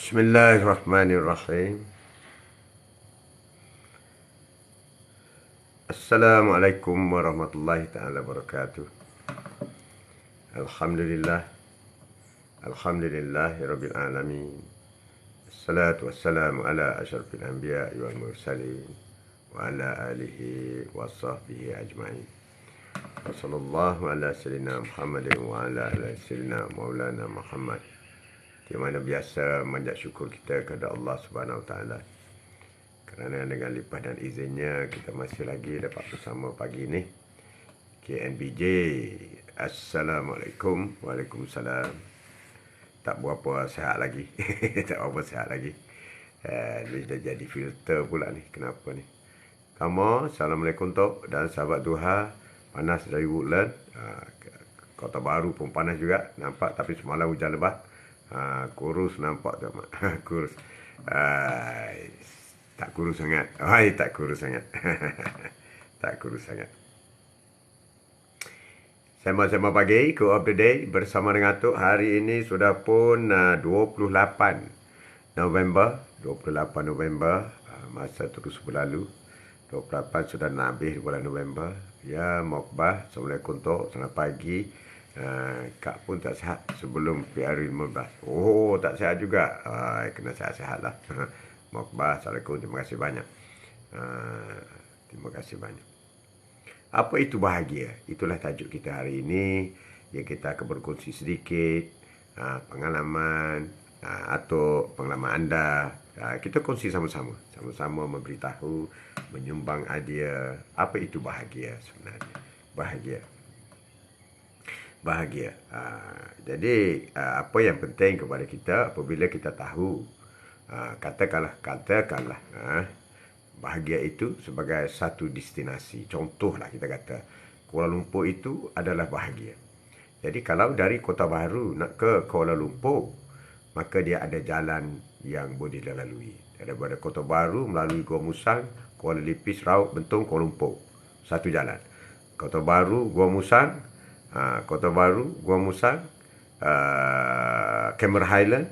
Bismillahirrahmanirrahim. Assalamualaikum warahmatullahi ta'ala wabarakatuh. Alhamdulillah. Alhamdulillahi rabbil alamin. Assalatu wassalamu ala asyrafil anbiya wal mursalin wa ala alihi wa sahbihi ajma'in. Wa sallallahu ala sayyidina Muhammadin wa ala ala sayyidina Maulana Muhammad. Di mana biasa manjat syukur kita kepada Allah Subhanahu Wa Taala. Kerana dengan limpah dan izinnya kita masih lagi dapat bersama pagi ni. KNBJ. Assalamualaikum. Waalaikumsalam. Tak berapa sihat lagi. Tak berapa sihat lagi. Dia dah jadi filter pula ni. Kenapa ni? Kamu, Assalamualaikum Tok dan sahabat Duha. Panas dari Woodland. Kota Baru pun panas juga. Nampak tapi semalam hujan lebat. Kurus nampak tak mak? Kurus. Tak kurus sangat. Tak kurus sangat. Tak kurus sangat. Sembang-sembang pagi, Quote of the Day bersama dengan Tok. Hari ini sudah pun 28 November. 28 November. Masa terus berlalu. 28 sudah nak habis bulan November. Ya, Mokbah. Assalamualaikum Tok. Selamat pagi. Kak pun tak sihat sebelum PR15. Oh, tak sihat juga. Kena sihat-sihat lah. Mokbah, Assalamualaikum. Terima kasih banyak. Terima kasih banyak. Apa itu bahagia? Itulah tajuk kita hari ini. Yang kita akan berkongsi sedikit pengalaman atau pengalaman anda. Kita kongsi sama-sama. Sama-sama memberitahu, menyumbang idea. Apa itu bahagia sebenarnya? Bahagia. Bahagia. Jadi apa yang penting kepada kita apabila kita tahu, katakanlah bahagia itu sebagai satu destinasi. Contohlah kita kata Kuala Lumpur itu adalah bahagia. Jadi kalau dari Kota Baru nak ke Kuala Lumpur, maka dia ada jalan yang boleh dilalui. Daripada Kota Baru melalui Gua Musang, Kuala Lipis, Raub, Bentong, Kuala Lumpur. Satu jalan. Kota Baru, Gua Musang, Kota Baru, Gua Musang, Cameron Highland,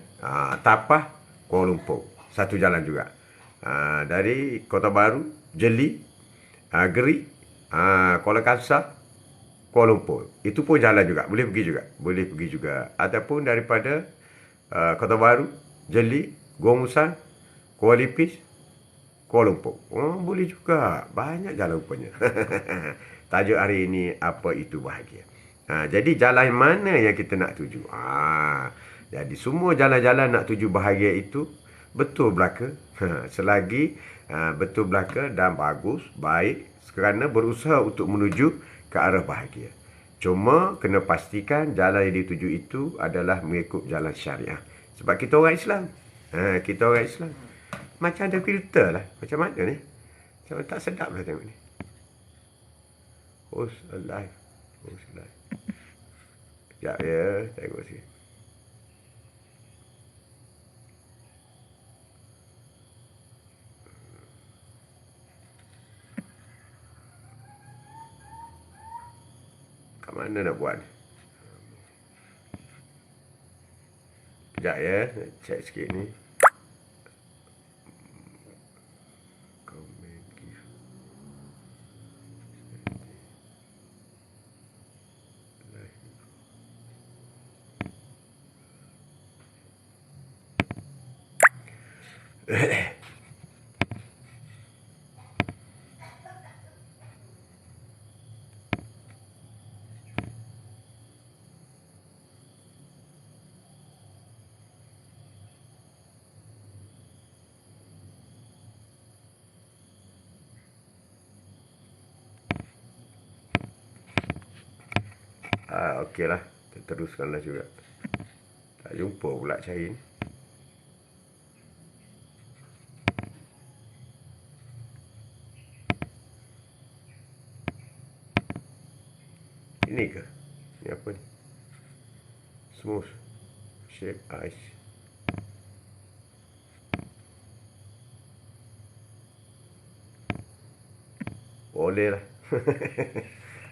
Tapah, Kuala Lumpur. Satu jalan juga. Dari Kota Baru, Jeli, Geri, Kuala Kangsar, Kuala Lumpur. Itu pun jalan juga. Boleh pergi juga. Boleh pergi juga. Ataupun daripada Kota Baru, Jeli, Gua Musang, Kuala Lipis, Kuala Lumpur. Boleh juga. Banyak jalan rupanya. Tajuk hari ini, apa itu bahagia? Jadi jalan mana yang kita nak tuju? Jadi semua jalan-jalan nak tuju bahagia itu betul belaka. Selagi betul belaka dan bagus, baik, kerana berusaha untuk menuju ke arah bahagia. Cuma kena pastikan jalan yang dituju itu adalah mengikut jalan syariah. Sebab kita orang Islam. Kita orang Islam. Macam ada filter lah. Macam mana ni? Macam tak sedap lah tengok ni. Host alive. Host alive. Sekejap ya, tengok sikit. Kat mana nak buat? Sekejap ya, check sikit ni. Okeylah, kita teruskanlah juga. Tak jumpa pula cari ni. Ini ke? Ini apa ni? Smooth shape ice. Boleh lah.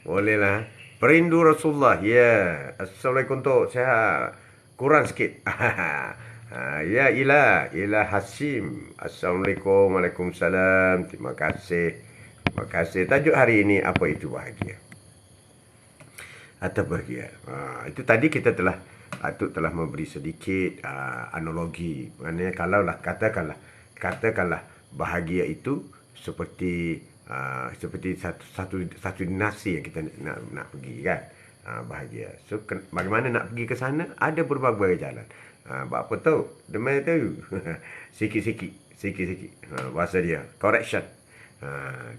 Boleh lah. Perindu Rasulullah. Ya. Assalamualaikum Tok. Sihat. Kurang sikit. Ya Ilah Hasim. Assalamualaikum, Waalaikumsalam. Terima kasih. Terima kasih. Tajuk hari ini, apa itu bahagia? Atau bahagia. Itu tadi kita telah Atuk telah memberi sedikit analogi. Maknanya katakanlah bahagia itu seperti seperti satu dinasti yang kita nak pergi kan. Bahagia. So bagaimana nak pergi ke sana? Ada berbagai jalan. Apa tahu? Demai tahu. Sikit-sikit. Bahasa dia. Correction.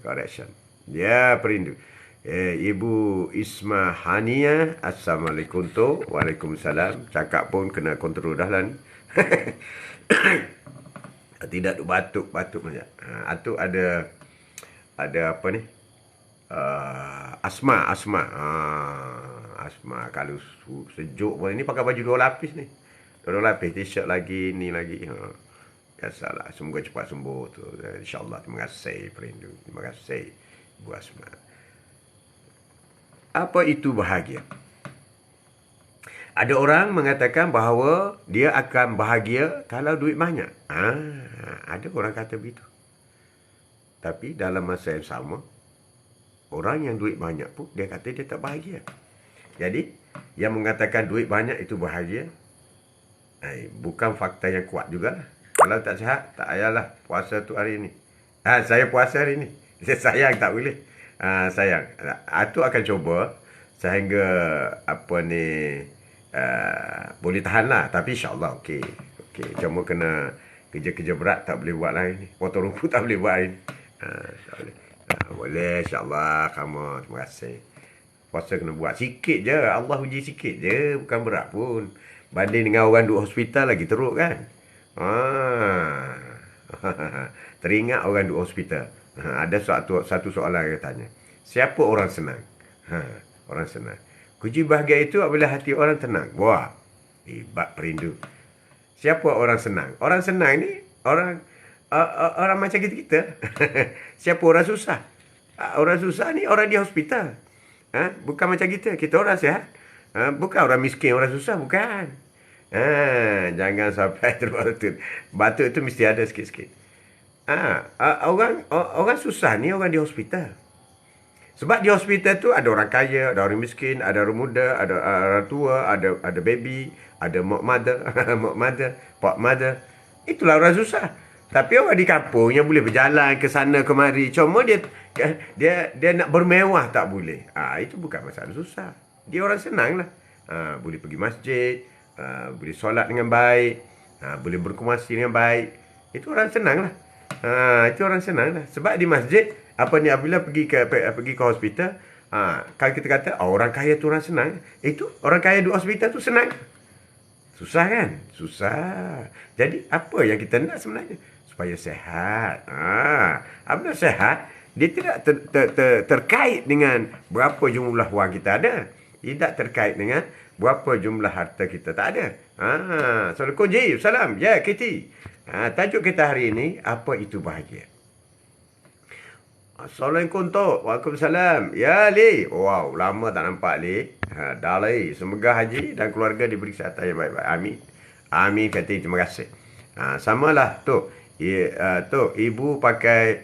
Correction. Dia perindu. Ibu Isma Hania, Assalamualaikum tu. Waalaikumsalam. Cakap pun kena kontrol dah lah ni. Tidak batuk macam. Atuk ada apa ni? Asma. Asma kalau sejuk pun ini pakai baju 2 lapis ni. 2 lapis, t-shirt lagi, ni lagi. Biasalah, semoga cepat sembuh tu. InsyaAllah, terima kasih perindu. Terima kasih Bu Asma. Apa itu bahagia? Ada orang mengatakan bahawa dia akan bahagia kalau duit banyak. Ada orang kata begitu. Tapi dalam masa yang sama, orang yang duit banyak pun dia kata dia tak bahagia. Jadi, yang mengatakan duit banyak itu bahagia, bukan fakta yang kuat juga. Kalau tak sihat, tak payahlah puasa tu hari ini. Saya puasa hari ini. Sayang tak boleh. Sayang. Atuk akan cuba sehingga boleh tahan lah. Tapi insyaAllah okey. Cuma kena kerja-kerja berat tak boleh buat lah hari ini. Potong rumput tak boleh buat hari ini. Boleh insyaAllah kamu. Terima kasih. Puasa kena buat sikit je. Allah uji sikit je. Bukan berat pun. Banding dengan orang duduk hospital lagi teruk kan. Teringat orang duduk hospital. Ada satu soalan yang tanya. Siapa orang senang? Orang senang. Kunci bahagia itu apabila hati orang tenang. Wah. Hebat perindu. Siapa orang senang? Orang senang ni orang macam kita. Siapa orang susah? Orang susah ni orang di hospital. Bukan macam kita. Kita orang sihat. Bukan orang miskin, orang susah. Bukan. Jangan sampai terbatuk. Batuk itu mesti ada sikit-sikit. Orang susah ni orang di hospital. Sebab di hospital tu ada orang kaya, ada orang miskin, ada orang muda, ada orang tua, ada baby, ada mak mother. Itulah orang susah. Tapi orang di kampung yang boleh berjalan ke sana kemari, cuma dia nak bermewah tak boleh. Itu bukan masalah susah. Dia orang senang lah. Boleh pergi masjid, boleh solat dengan baik, boleh berkongsi dengan baik. Itu orang senang lah. Itu orang senang lah. Sebab di masjid, apabila pergi ke hospital, kalau kita kata orang kaya tu orang senang, itu orang kaya di hospital tu senang. Susah kan? Susah. Jadi apa yang kita nak sebenarnya? Supaya sehat. Apabila sehat, dia tidak terkait dengan berapa jumlah wang kita ada. Tidak terkait dengan berapa jumlah harta kita. Tak ada. Assalamualaikum Ji. Salam. Ya, Kitty. Tajuk kita hari ini, apa itu bahagia? Assalamualaikum Tok. Waalaikumsalam. Ya, Li. Wow, lama tak nampak, Li. Dah lah, semoga Haji dan keluarga diberi kesihatan yang baik-baik. Amin. Amin, kata terima kasih. Samalah, Tok. Tok, ibu pakai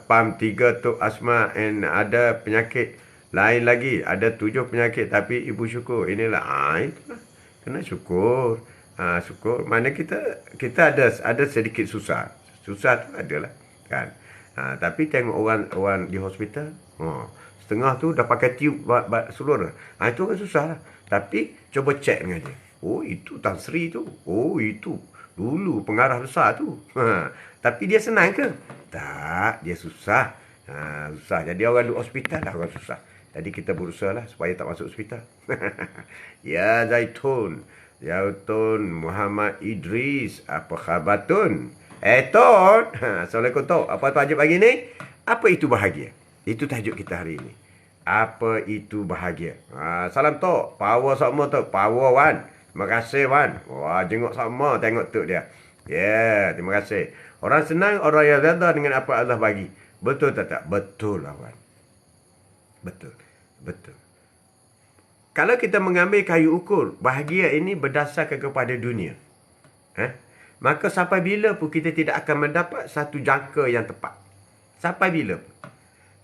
pam 3 Tok Asma and ada penyakit lain lagi. Ada 7 penyakit tapi ibu syukur. Inilah. Itulah. Kena syukur. Syukur. Mana kita ada sedikit susah. Susah tu adalah. Kan? Tapi tengok orang di hospital. Setengah tu dah pakai tiup seluruh. Itu kan susah lah. Tapi coba cek dengan dia. Oh, itu Tan Sri tu. Oh, itu. Dulu pengarah besar tu. Tapi dia senang ke? Tak. Dia susah. Susah. Jadi orang duduk hospital lah orang susah. Jadi kita berusaha lah supaya tak masuk hospital. Ya Zaitun. Zaitun Muhammad Idris. Apa khabar Tun? Tun. Assalamualaikum Tok. Apa tajuk pagi ni? Apa itu bahagia? Itu tajuk kita hari ini. Apa itu bahagia? Salam Tok. Power sama Tok. Power Wan. Terima kasih Wan. Wah, jenguk sama tengok Tok dia. Ya, terima kasih. Orang senang, orang yang redha dengan apa Allah bagi. Betul tak? Betul lah Wan. Betul. Kalau kita mengambil kayu ukur, bahagia ini berdasarkan kepada dunia. Maka sampai bila pun kita tidak akan mendapat satu jangka yang tepat. Sampai bila pun.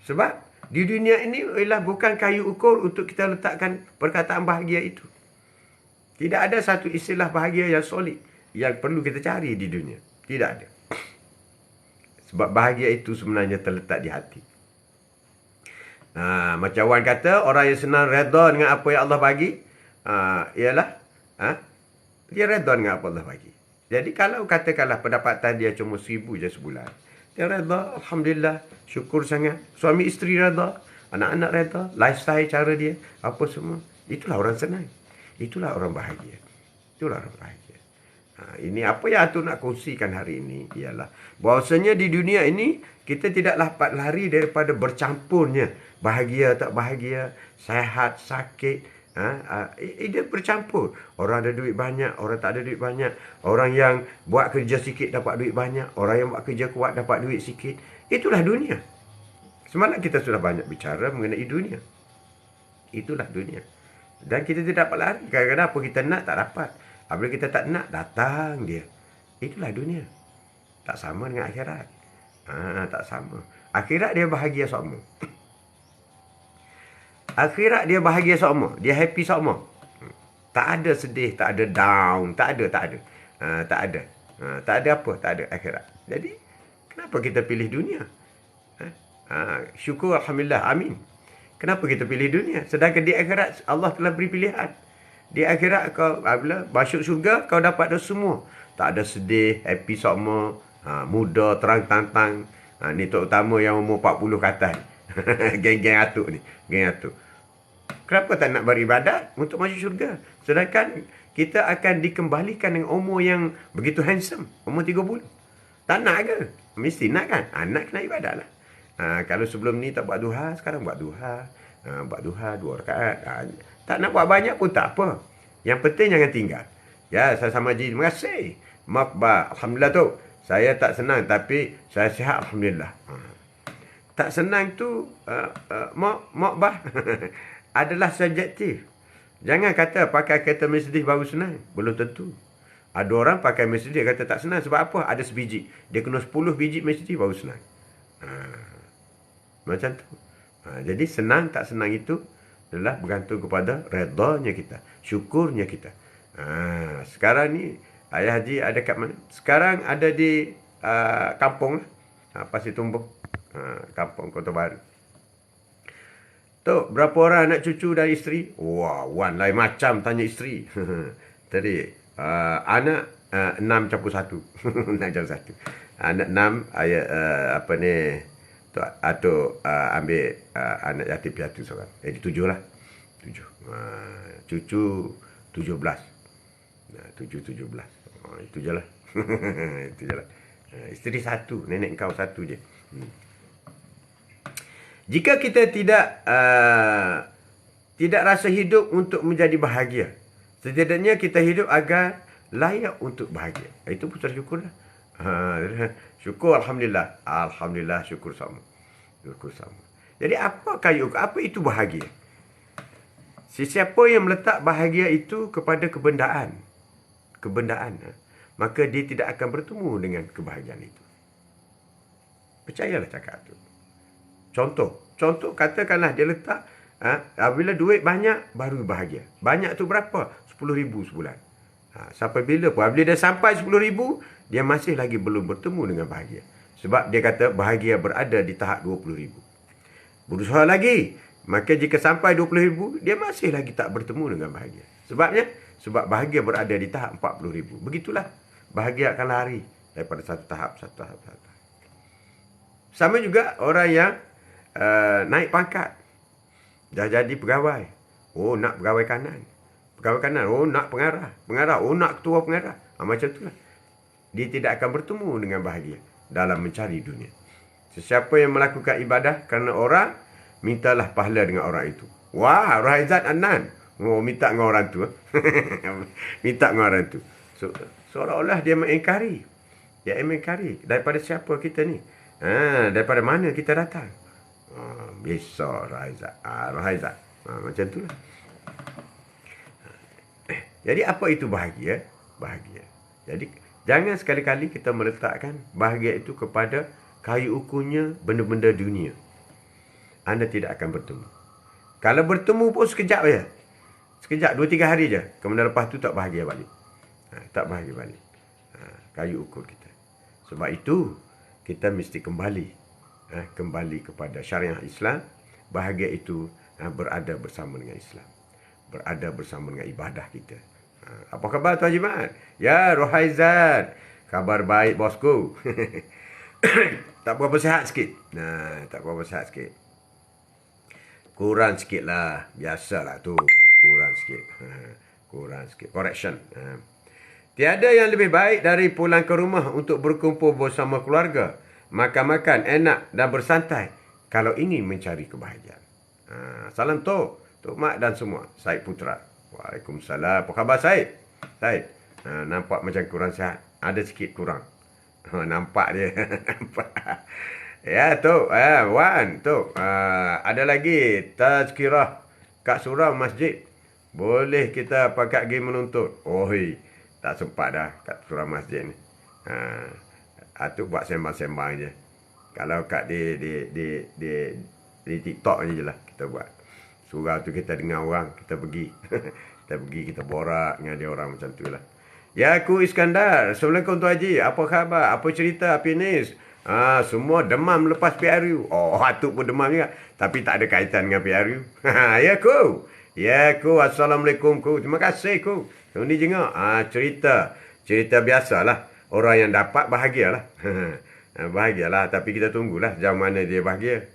Sebab di dunia ini ialah bukan kayu ukur untuk kita letakkan perkataan bahagia itu. Tidak ada satu istilah bahagia yang solid yang perlu kita cari di dunia. Tidak ada. Sebab bahagia itu sebenarnya terletak di hati. Macam Wan kata, orang yang senang redha dengan apa yang Allah bagi, ialah dia redha dengan apa Allah bagi. Jadi kalau katakanlah pendapatan dia cuma 1,000 je sebulan, dia redha, Alhamdulillah, syukur sangat. Suami isteri redha, anak-anak redha, lifestyle cara dia, apa semua. Itulah orang senang. Itulah orang bahagia. Itulah orang bahagia. Ini apa yang Atuk nak kongsikan hari ini ialah bahawasanya di dunia ini kita tidak dapat lari daripada bercampurnya bahagia tak bahagia, sihat sakit. Dia bercampur. Orang ada duit banyak, orang tak ada duit banyak. Orang yang buat kerja sikit dapat duit banyak, orang yang buat kerja kuat dapat duit sikit. Itulah dunia. Semalam kita sudah banyak bicara mengenai dunia. Itulah dunia. Dan kita tidak dapat lari. Kadang-kadang apa kita nak tak dapat. Apabila kita tak nak, datang dia. Itulah dunia. Tak sama dengan akhirat. Tak sama. Akhirat dia bahagia sama. Akhirat dia bahagia sama. Dia happy sama. Tak ada sedih, tak ada down, tak ada. Tak ada. Tak ada apa, tak ada akhirat. Jadi, kenapa kita pilih dunia? Syukur, Alhamdulillah, amin. Kenapa kita pilih dunia? Sedangkan di akhirat, Allah telah beri pilihan. Di akhirat kau bila masuk syurga kau dapat dah semua. Tak ada sedih, happy sama, muda, terang tantang. Ni terutama yang umur 40 ke atas. Geng-geng Atuk ni, geng Atuk. Kenapa tak nak beribadat untuk masuk syurga? Sedangkan kita akan dikembalikan dengan umur yang begitu handsome, umur 30. Tak nak ke? Mesti nak kan? Nak kena ibadat lah. Kalau sebelum ni tak buat duha, sekarang buat duha. Buat duha 2 rakaat. Tak nak buat banyak pun tak apa. Yang penting jangan tinggal. Ya, saya sama Haji, terima kasih. Makbah, Alhamdulillah tu. Saya tak senang tapi saya sihat, Alhamdulillah. Tak senang tu, makbah adalah subjektif. Jangan kata pakai kereta Mercedes baru senang. Belum tentu. Ada orang pakai Mercedes kata tak senang. Sebab apa? Ada sebiji. Dia kena 10 biji Mercedes baru senang. Macam tu. Jadi senang tak senang itu adalah bergantung kepada redanya kita, syukurnya kita. Sekarang ni Ayah Haji ada kat mana? Sekarang ada di kampung Pasir Tumbuk, kampung Kota Baru. Tok, berapa orang anak cucu dari isteri? Wah, Wan lain macam tanya isteri. Tadi anak 6 campur 1. 6 campur 1. Anak 6 ayat apa ni? Atuk ambil anak yatim piatu seorang. Jadi 7 lah. 7. Cucu 17. 7, 17. Itu je lah. Itu je lah. Isteri 1. Nenek kau 1 je. Jika kita tidak rasa hidup untuk menjadi bahagia, setidaknya kita hidup agar layak untuk bahagia. Itu pun syukur lah. Syukur, Alhamdulillah. Alhamdulillah, syukur sama. Syukur sama. Jadi apa itu bahagia? Sesiapa yang meletak bahagia itu kepada kebendaan, maka dia tidak akan bertemu dengan kebahagiaan itu. Percayalah cakap itu. Contoh katakanlah dia letak bila duit banyak baru bahagia. Banyak tu berapa? 10,000 sebulan. Sampai bila pun? Bila dia sampai 10,000, dia masih lagi belum bertemu dengan bahagia. Sebab dia kata bahagia berada di tahap 20,000. Berusaha lagi. Maka jika sampai 20,000, dia masih lagi tak bertemu dengan bahagia. Sebab bahagia berada di tahap 40,000. Begitulah. Bahagia akan lari daripada satu tahap. Sama juga orang yang naik pangkat. Dah jadi pegawai. Oh, nak pegawai kanan. Pegawai kanan, oh nak pengarah. Pengarah, oh nak ketua pengarah. Macam itulah. Dia tidak akan bertemu dengan bahagia dalam mencari dunia. Sesiapa yang melakukan ibadah kerana orang, mintalah pahala dengan orang itu. Wah, Raizat Anan. Oh, minta dengan orang tu. Minta dengan orang tu. Seolah-olah dia mengingkari. Dia mengingkari. Daripada siapa kita ni? Daripada mana kita datang? Besar Raizat. Raizat. Macam itulah. Jadi apa itu bahagia? Bahagia. Jadi jangan sekali-kali kita meletakkan bahagia itu kepada kayu ukurnya benda-benda dunia. Anda tidak akan bertemu. Kalau bertemu pun sekejap je. Sekejap, 2-3 hari je. Kemudian lepas tu tak bahagia balik. Tak bahagia balik. Kayu ukur kita. Sebab itu, kita mesti kembali. Kembali kepada syariah Islam. Bahagia itu berada bersama dengan Islam. Berada bersama dengan ibadah kita. Apa khabar Tuan Haji Mat? Ya, Rohaizat. Khabar baik bosku. Tak berapa sihat sikit. Tak berapa sihat sikit. Kurang sikit lah. Biasalah tu. Kurang sikit. Kurang sikit. Correction. Tiada yang lebih baik dari pulang ke rumah untuk berkumpul bersama keluarga. Makan-makan, enak dan bersantai. Kalau ingin mencari kebahagiaan. Salam Tok Mat dan semua. Said Putra. Waalaikumsalam. Apa khabar Said? Said. Nampak macam kurang sihat. Ada sikit kurang. Nampak dia. Nampak. Ya, Tok. Wan, Tok. Ada lagi tazkirah kat surau masjid. Boleh kita pakai pergi menuntut. Oi, tak sempat dah kat surau masjid ni. Atuk buat sembang-sembang je. Kalau kat di TikTok je lah kita buat. Surau tu kita dengar orang, kita pergi. Kita pergi, kita borak dengan dia orang macam tu lah. Ya, aku Iskandar. Assalamualaikum Tuan Haji. Apa khabar? Apa cerita? Apa ni? Semua demam lepas PRU. Oh, Atuk pun demam juga. Tapi tak ada kaitan dengan PRU. Ya, ku. Ya, ku. Assalamualaikum, ku. Terima kasih, ku. Ini jengok. Cerita biasalah. Orang yang dapat bahagialah. Bahagialah. Tapi kita tunggulah jam mana dia bahagia.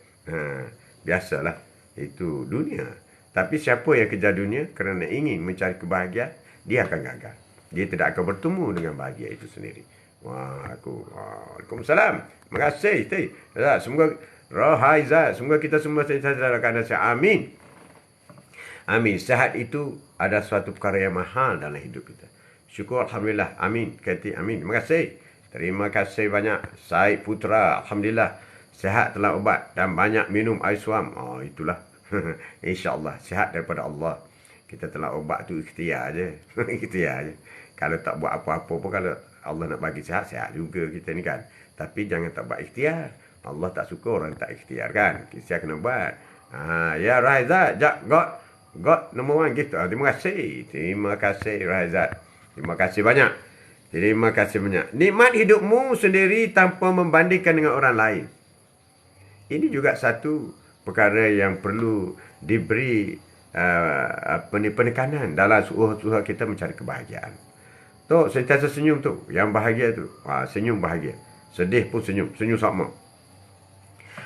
Biasalah. Itu dunia. Tapi siapa yang kejar dunia kerana ingin mencari kebahagiaan, dia akan gagal. Dia tidak akan bertemu dengan bahagia itu sendiri. Waalaikumsalam. Terima kasih. Semoga Rohaizat. Semoga kita semua sentiasa dalam keadaan sihat. Amin. Amin. Sihat itu adalah suatu perkara yang mahal dalam hidup kita. Syukur Alhamdulillah. Amin. Kati amin. Terima kasih. Terima kasih banyak. Said Putra. Alhamdulillah. Sihat telah ubat dan banyak minum air suam. Itulah. InsyaAllah. Sihat daripada Allah. Kita telah ubat tu ikhtiar je. Ikhtiar je. Kalau tak buat apa-apa pun, kalau Allah nak bagi sihat, sihat juga kita ni kan. Tapi jangan tak buat ikhtiar. Allah tak suka orang tak ikhtiar kan. Ikhtiar kena buat. Ya Raizat, God number one gitu. Terima kasih. Terima kasih Raizat. Terima kasih banyak. Terima kasih banyak. Nikmat hidupmu sendiri tanpa membandingkan dengan orang lain. Ini juga satu perkara yang perlu diberi penekanan dalam usaha kita mencari kebahagiaan. Tok, sentiasa senyum tu. Yang bahagia tu. Senyum bahagia. Sedih pun senyum. Senyum sama.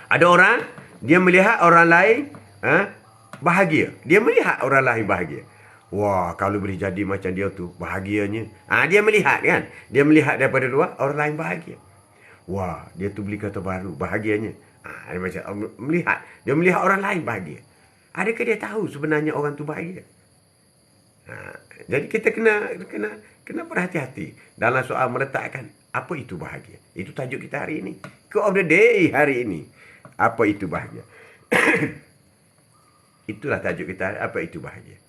Ada orang, dia melihat orang lain bahagia. Dia melihat orang lain bahagia. Wah, kalau boleh jadi macam dia tu, bahagianya. Dia melihat kan. Dia melihat daripada luar, orang lain bahagia. Wah, dia tu beli kereta baru, bahagianya. Dia macam melihat. Dia melihat orang lain bahagia. Adakah dia tahu sebenarnya orang tu bahagia? Jadi kita kena berhati-hati dalam soal meletakkan apa itu bahagia. Itu tajuk kita hari ini. Quote of the day hari ini. Apa itu bahagia? Itulah tajuk kita, apa itu bahagia.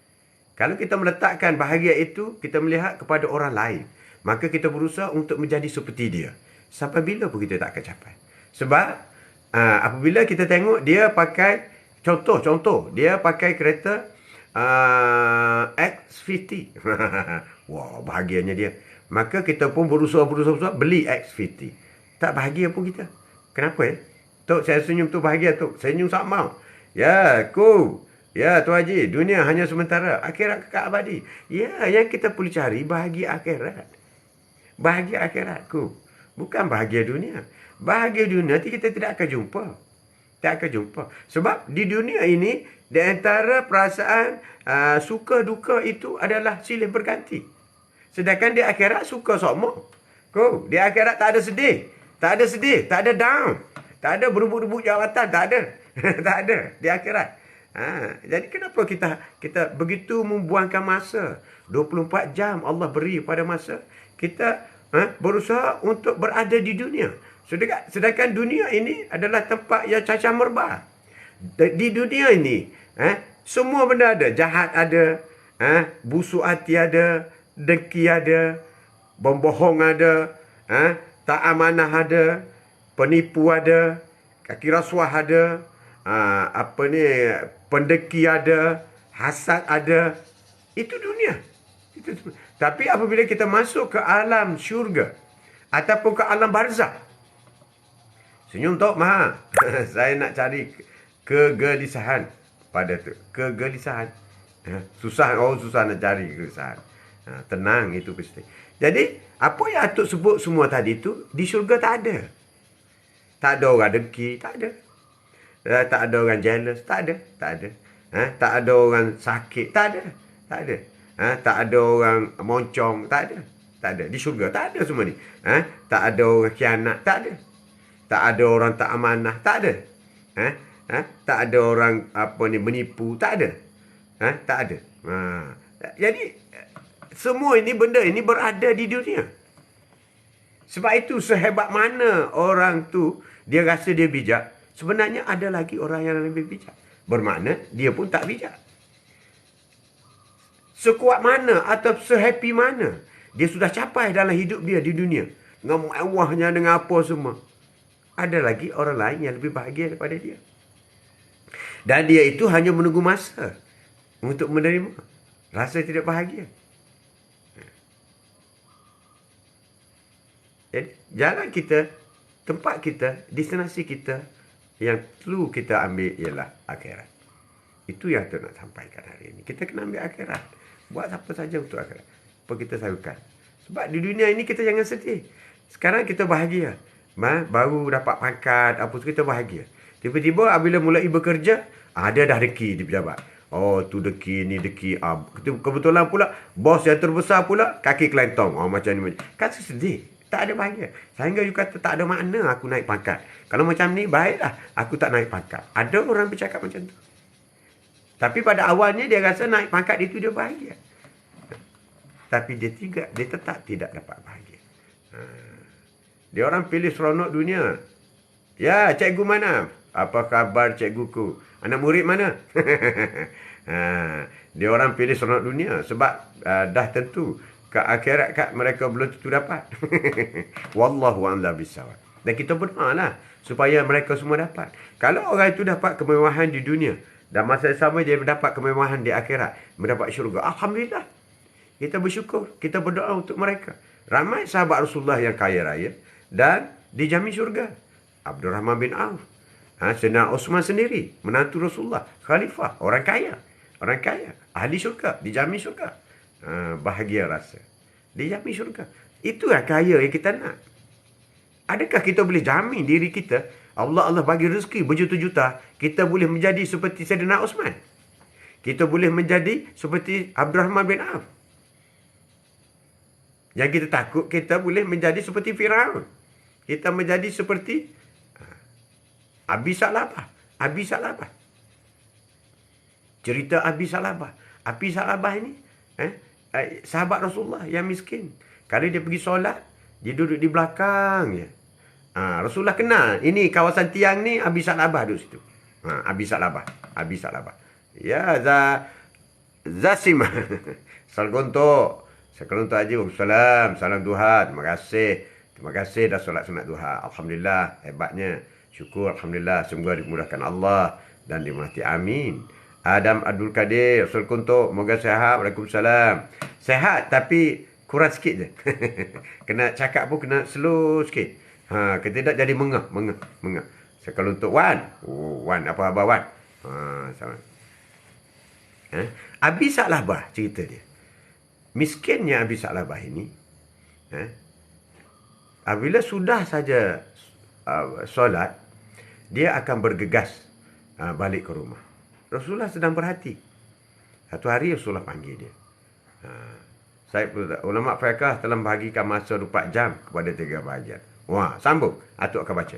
Kalau kita meletakkan bahagia itu, kita melihat kepada orang lain, maka kita berusaha untuk menjadi seperti dia. Sampai bila pun kita tak akan capai. Sebab apabila kita tengok dia pakai, contoh dia pakai kereta X50. Wah, bahagianya dia. Maka kita pun berusaha beli X50. Tak bahagia pun kita. Kenapa ya? Tok, saya senyum tu bahagia tu. Senyum sama. Ya, ku. Ya, Tuan Haji. Dunia hanya sementara. Akhirat kekal abadi. Ya, yang kita perlu cari bahagia akhirat. Bahagia akhirat, ku. Bukan bahagia dunia. Bahagia dunia nanti kita tidak akan jumpa. Tak akan jumpa. Sebab di dunia ini, di antara perasaan suka duka itu adalah silih berganti. Sedangkan di akhirat suka sama. Kau, di akhirat tak ada sedih. Tak ada sedih. Tak ada down. Tak ada berebut-rebut jawatan. Tak ada. Tak ada di akhirat. Jadi kenapa kita begitu membuangkan masa? 24 jam Allah beri pada masa. Kita berusaha untuk berada di dunia. Sedangkan dunia ini adalah tempat yang cacah merbah. Di dunia ini, semua benda ada. Jahat ada, busuk hati ada, dengki ada, Pembohong ada, tak amanah ada, penipu ada, kaki rasuah ada, pendeki ada, hasad ada. Itu dunia. Tapi apabila kita masuk ke alam syurga ataupun ke alam barzakh, senyum tok maha. Saya nak cari kegelisahan pada tu. Kegelisahan. Susah nak cari kegelisahan. Tenang, itu pasti. Jadi, apa yang Atuk sebut semua tadi tu, di syurga tak ada. Tak ada orang dengki, tak ada. Tak ada orang jealous, tak ada. Tak ada orang sakit, tak ada. Tak ada orang moncong, tak ada. Di syurga tak ada semua ni. Tak ada orang khianat, tak ada. Tak ada orang tak amanah, tak ada. Tak ada orang menipu, tak ada. Tak ada. Jadi semua ini benda ini berada di dunia. Sebab itu sehebat mana orang tu dia rasa dia bijak, sebenarnya ada lagi orang yang lebih bijak. Bermakna dia pun tak bijak. Sekuat mana atau sehappy mana dia sudah capai dalam hidup dia di dunia, dengan mewahnya, dengan apa semua, ada lagi orang lain yang lebih bahagia daripada dia. Dan dia itu hanya menunggu masa untuk menerima rasa tidak bahagia. Jadi, jalan kita, tempat kita, destinasi kita yang perlu kita ambil ialah akhirat. Itu yang saya nak sampaikan hari ini. Kita kena ambil akhirat. Buat apa saja untuk akhirat. Apa kita sayangkan. Sebab di dunia ini kita jangan sedih. Sekarang kita bahagia. Baru dapat pangkat, apa tu kita bahagia. Tiba-tiba bila mulai bekerja, dia dah deki di pejabat. Oh, tu deki, ni deki. Kebetulan pula, bos yang terbesar pula, kaki kelentong. Macam ni. Kan sedih. Tak ada bahagia. Sehingga you kata tak ada makna aku naik pangkat. Kalau macam ni, baiklah aku tak naik pangkat. Ada orang bercakap macam tu. Tapi pada awalnya dia rasa naik pangkat itu dia bahagia. Tapi dia tetap tidak dapat bahagia. Dia orang pilih seronok dunia. Ya, cikgu mana? Apa khabar cikguku? Anak murid mana? Dia orang pilih seronok dunia. Sebab dah tentu ke akhirat kat mereka belum tentu dapat. Wallahu a'lam bissawab. Dan kita berdoalah supaya mereka semua dapat. Kalau orang itu dapat kemewahan di dunia dan masa sama dia mendapat kemewahan di akhirat, mendapat syurga, alhamdulillah. Kita bersyukur, kita berdoa untuk mereka. Ramai sahabat Rasulullah yang kaya raya dan dijamin syurga. Abdul Rahman bin Auf, Sayyidina Osman sendiri, menantu Rasulullah, khalifah, orang kaya, ahli syurga, dijamin syurga. Bahagia rasa, dijamin syurga. Itulah kaya yang kita nak. Adakah kita boleh jamin diri kita, Allah bagi rezeki berjuta-juta, kita boleh menjadi seperti Sayyidina Osman? Kita boleh menjadi seperti Abdul Rahman bin Auf? Yang kita takut kita boleh menjadi seperti Firaun. Kita menjadi seperti Abi Salabah. Cerita Abi Salabah ini, sahabat Rasulullah yang miskin. Kalau dia pergi solat, dia duduk di belakang je. Rasulullah kenal. Ini kawasan tiang ni, Abi Salabah duduk situ. Abi Salabah. Ya, Zasimah. Salgonto. Sekelontok Haji, Waalaikumsalam. Salam duha. Terima kasih dah solat sunat duha. Alhamdulillah. Hebatnya. Syukur. Alhamdulillah. Semoga dimudahkan Allah. Dan dimurahkan. Amin. Adam Abdul Kadir. Rasul Kuntuk. Moga sehat. Waalaikumsalam. Sehat tapi kurang sikit je. Kena cakap pun kena slow sikit. Ketidak jadi mengah. Sekelontok Wan. Wan. Apa khabar Wan? Sama. Abi Salabah cerita dia. Miskinnya Abi Salabah ini, apabila sudah saja solat, dia akan bergegas balik ke rumah. Rasulullah sedang berhati. Satu hari Rasulullah panggil dia. Ulama fiqh telah membahagikan masa 24 jam kepada 3 bahagian. Wah, sambung. Atuk akan baca.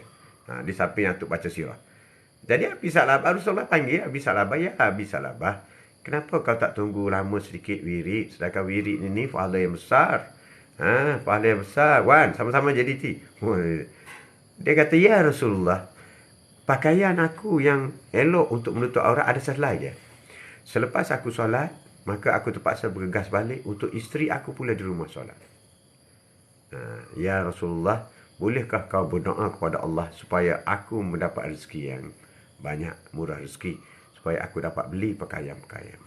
Di samping atuk baca sirah. Jadi Abi Salabah, Rasulullah panggil Abi Salabah, ya Abi Salabah, kenapa kau tak tunggu lama sedikit wirid? Sedangkan wirid ini pahala yang besar. Pahala yang besar. Wan, sama-sama jadi ti. Dia kata, ya Rasulullah, pakaian aku yang elok untuk menutup aurat ada selai je. Selepas aku solat, maka aku terpaksa bergegas balik untuk isteri aku pula di rumah solat. Ya Rasulullah, bolehkah kau berdoa kepada Allah supaya aku mendapat rezeki yang banyak, murah rezeki, supaya aku dapat beli pakaian-pakaian.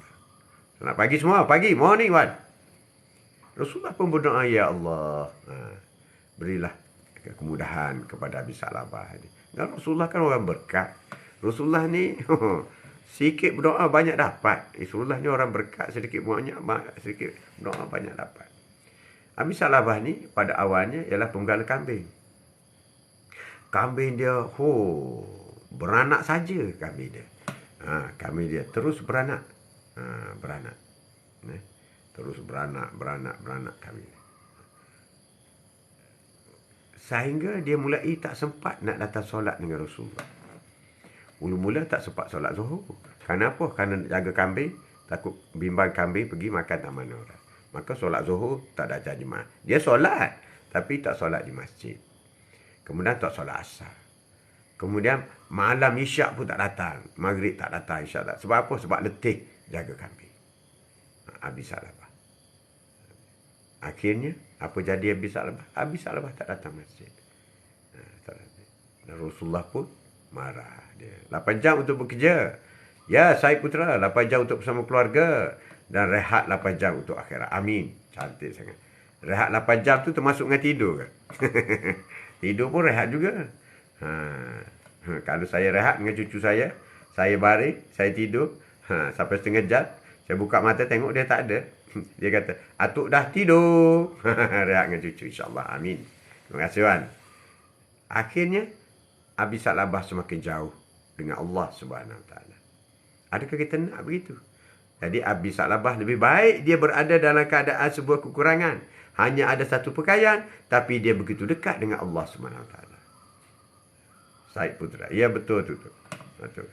Selamat pagi semua, pagi, morning Wan. Rasulullah pun berdoa, Ya Allah, berilah kemudahan kepada Abi Salabah ini. Dan Rasulullah kan orang berkat. Rasulullah ni sikit berdoa banyak dapat. Rasulullah ni orang berkat, sedikit sedikit berdoa banyak dapat. Abi Salabah ni pada awalnya ialah penggala kambing. Kambing dia, beranak saja kambing dia. Kambing dia terus beranak. Beranak. Terus beranak kambing. Sehingga dia mulai tak sempat nak datang solat dengan Rasulullah. Mula-mula tak sempat solat Zuhur. Kenapa? Kerana nak jaga kambing, takut bimbang kambing pergi makan tak mana orang. Maka solat Zuhur tak ada jemaah. Dia solat, tapi tak solat di masjid. Kemudian tak solat asar. Kemudian malam isyak pun tak datang. Maghrib tak datang, isyak tak. Sebab apa? Sebab letih jaga kambing. Abi Salabah. Akhirnya, apa jadi Abi Salabah? Abi Salabah tak datang masjid. Dan Rasulullah pun marah. Dia 8 jam untuk bekerja. Ya, saya putera, 8 jam untuk bersama keluarga. Dan rehat 8 jam untuk akhirat. Amin. Cantik sangat. Rehat 8 jam tu termasuk dengan tidur kan? Tidur pun rehat juga. Kalau saya rehat dengan cucu saya baring, saya tidur, sampai setengah jam, saya buka mata tengok dia tak ada. Dia kata, atuk dah tidur. Rehat dengan cucu, insyaAllah. Amin. Terima kasih, Wan. Akhirnya, Abi Salabah semakin jauh dengan Allah Subhanahu Wa Taala. Adakah kita nak begitu? Jadi Abi Salabah lebih baik dia berada dalam keadaan sebuah kekurangan. Hanya ada satu pakaian, tapi dia begitu dekat dengan Allah Subhanahu Wa Taala. Said Putra. Ya, betul tu. Betul.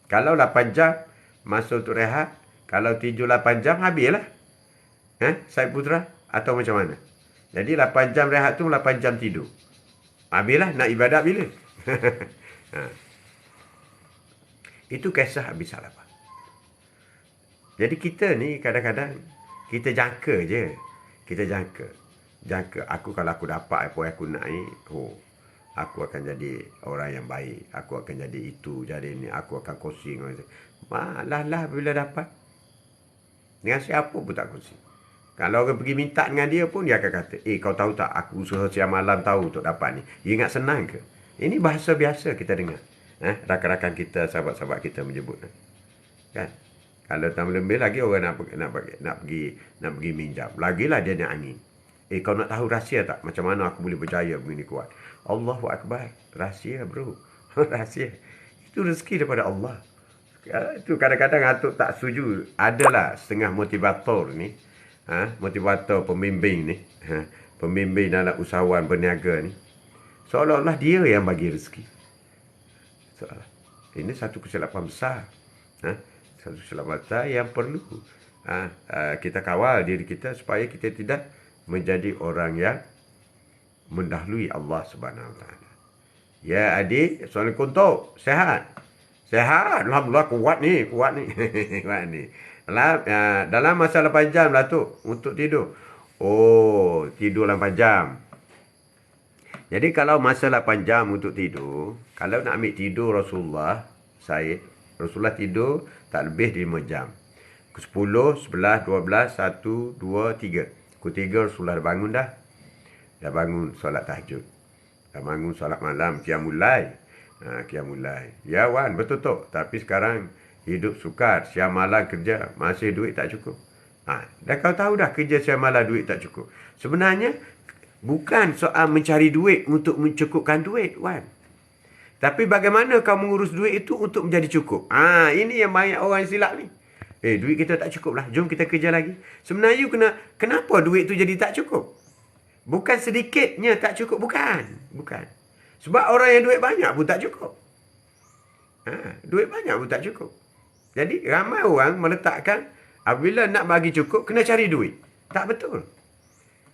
Kalau 8 jam masa untuk rehat, kalau tidur 8 jam habislah. Said Putra atau macam mana? Jadi 8 jam rehat tu 8 jam tidur. Habislah, nak ibadat bila? Itu kisah Abi Salabah. Jadi kita ni kadang-kadang kita jangka je. Kita jangka. Kalau aku dapat apa yang aku nak ni, aku akan jadi orang yang baik. Aku akan jadi itu, jadi ni. Aku akan kongsi. Malah bila dapat. Dengan siapa pun tak kongsi. Kalau orang pergi minta dengan dia pun, dia akan kata, kau tahu tak, aku usaha siang malam tahu untuk dapat ni. Dia ingat senang ke? Ini bahasa biasa kita dengar. Rakan-rakan kita, sahabat-sahabat kita menyebut. Kan? Kalau tak lebih lagi orang nak pergi minjam. Lagilah dia nak angin. Kau nak tahu rahsia tak? Macam mana aku boleh berjaya begini kuat? Allahu Akbar. Rahsia, bro. Rahsia. Itu rezeki daripada Allah. Itu kadang-kadang atuk tak setuju. Adalah setengah motivator ni. Motivator pembimbing ni. Pembimbing dalam usahawan berniaga ni. Seolah-olah dia yang bagi rezeki. Ini satu kesilapan besar. Satu kesilapan besar yang perlu kita kawal diri kita supaya kita tidak menjadi orang yang mendahului Allah Subhanahu Wa Taala. Ya adik, Assalamualaikum Tok. Sehat? Sehat. Alhamdulillah kuat ni. Kuat ni. Dalam masa 8 jam lah tu untuk tidur. Tidur 8 jam. Jadi kalau masa 8 jam untuk tidur, kalau nak ambil tidur Rasulullah tidur tak lebih 5 jam. Pukul 10, 11, 12, 1, 2, 3. Pukul 3 Rasulullah dah bangun dah. Dah bangun solat tahajud. Dah bangun solat malam, qiyamul-lail. Qiyamul-lail. Ya Wan, betul Tok. Tapi sekarang hidup sukar, siang malam kerja, masih duit tak cukup. Dah kau tahu dah kerja siang malam duit tak cukup. Sebenarnya bukan soal mencari duit untuk mencukupkan duit, Wan. Tapi bagaimana kau mengurus duit itu untuk menjadi cukup. Ini yang banyak orang silap ni. Duit kita tak cukup lah. Jom kita kerja lagi. Sebenarnya kenapa duit itu jadi tak cukup? Bukan sedikitnya tak cukup. Bukan. Sebab orang yang duit banyak pun tak cukup. Duit banyak pun tak cukup. Jadi ramai orang meletakkan apabila nak bagi cukup, kena cari duit. Tak betul.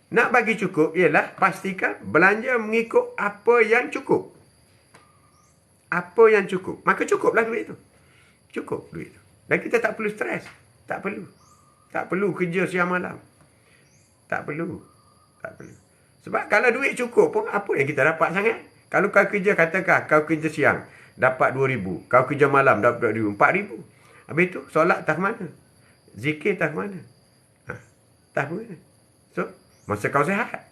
Nak bagi cukup ialah pastikan belanja mengikut apa yang cukup. Apa yang cukup. Maka cukuplah duit tu. Cukup duit tu. Dan kita tak perlu stres. Tak perlu. Tak perlu kerja siang malam. Tak perlu. Sebab kalau duit cukup pun, apa yang kita dapat sangat? Kalau kau kerja, katakan kau kerja siang, dapat 2,000. Kau kerja malam, dapat 2,000. 4,000. Habis tu, solat tak mana? Zikir tak mana? Tak mana? So, masa kau sihat.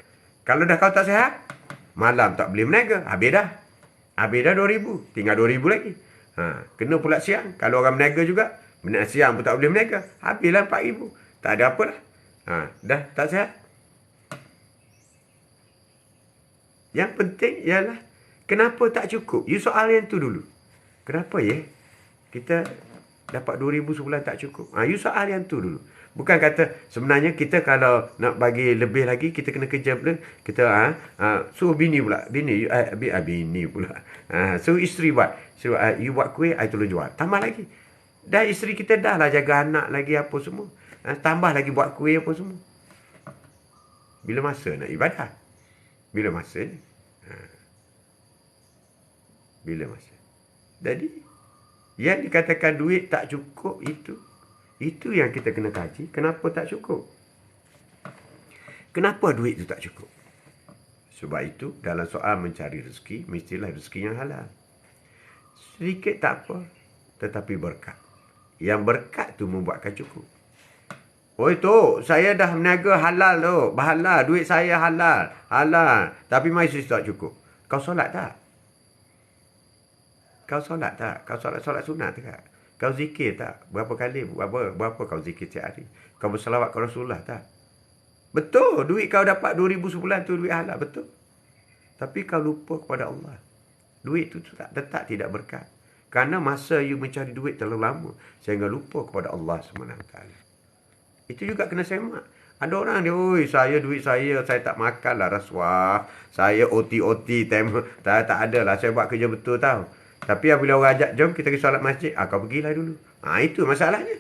Kalau dah kau tak sihat, malam tak boleh berniaga. Habis dah. Habis dah 2,000. Tinggal 2,000 lagi. Kena pula siang. Kalau orang berniaga juga, siang pun tak boleh berniaga. Habislah 4,000. Tak ada apa dah. Dah tak sihat. Yang penting ialah, kenapa tak cukup? You soal yang tu dulu. Kenapa ya? Kita dapat 2,000 sebulan tak cukup. You soal yang tu dulu. Bukan kata sebenarnya kita kalau nak bagi lebih lagi, kita kena kerja pula. Kita suruh bini pula. Bini pula. Suruh isteri buat. Suruh you buat kuih, I tolong jual. Tambah lagi. Dah isteri kita dah lah jaga anak lagi apa semua. Tambah lagi buat kuih apa semua. Bila masa nak ibadah? Bila masa ni? Bila masa? Jadi, yang dikatakan duit tak cukup itu yang kita kena kaji. Kenapa tak cukup? Kenapa duit itu tak cukup? Sebab itu, dalam soal mencari rezeki, mestilah rezeki yang halal. Sedikit tak apa, tetapi berkat. Yang berkat tu membuatkan cukup. Oi tu, saya dah meniaga halal tu. Bahalal, duit saya halal. Halal. Tapi masih tak cukup. Kau solat tak? Kau solat tak? Kau solat sunat tak? Kau zikir tak? Berapa kali? Berapa kau zikir setiap hari? Kau berselawat ke Rasulullah tak? Betul. Duit kau dapat 2,000 sebulan tu duit halal. Betul. Tapi kau lupa kepada Allah. Duit tu tetap tidak berkat. Kerana masa you mencari duit terlalu lama. Sehingga lupa kepada Allah SWT. Itu juga kena semak. Ada orang dia, oi, duit saya tak makan lah rasuah. Saya OT, tak ada lah. Saya buat kerja betul tau. Tapi apabila orang ajak, jom kita pergi solat masjid. Kau pergilah dulu. Itu masalahnya.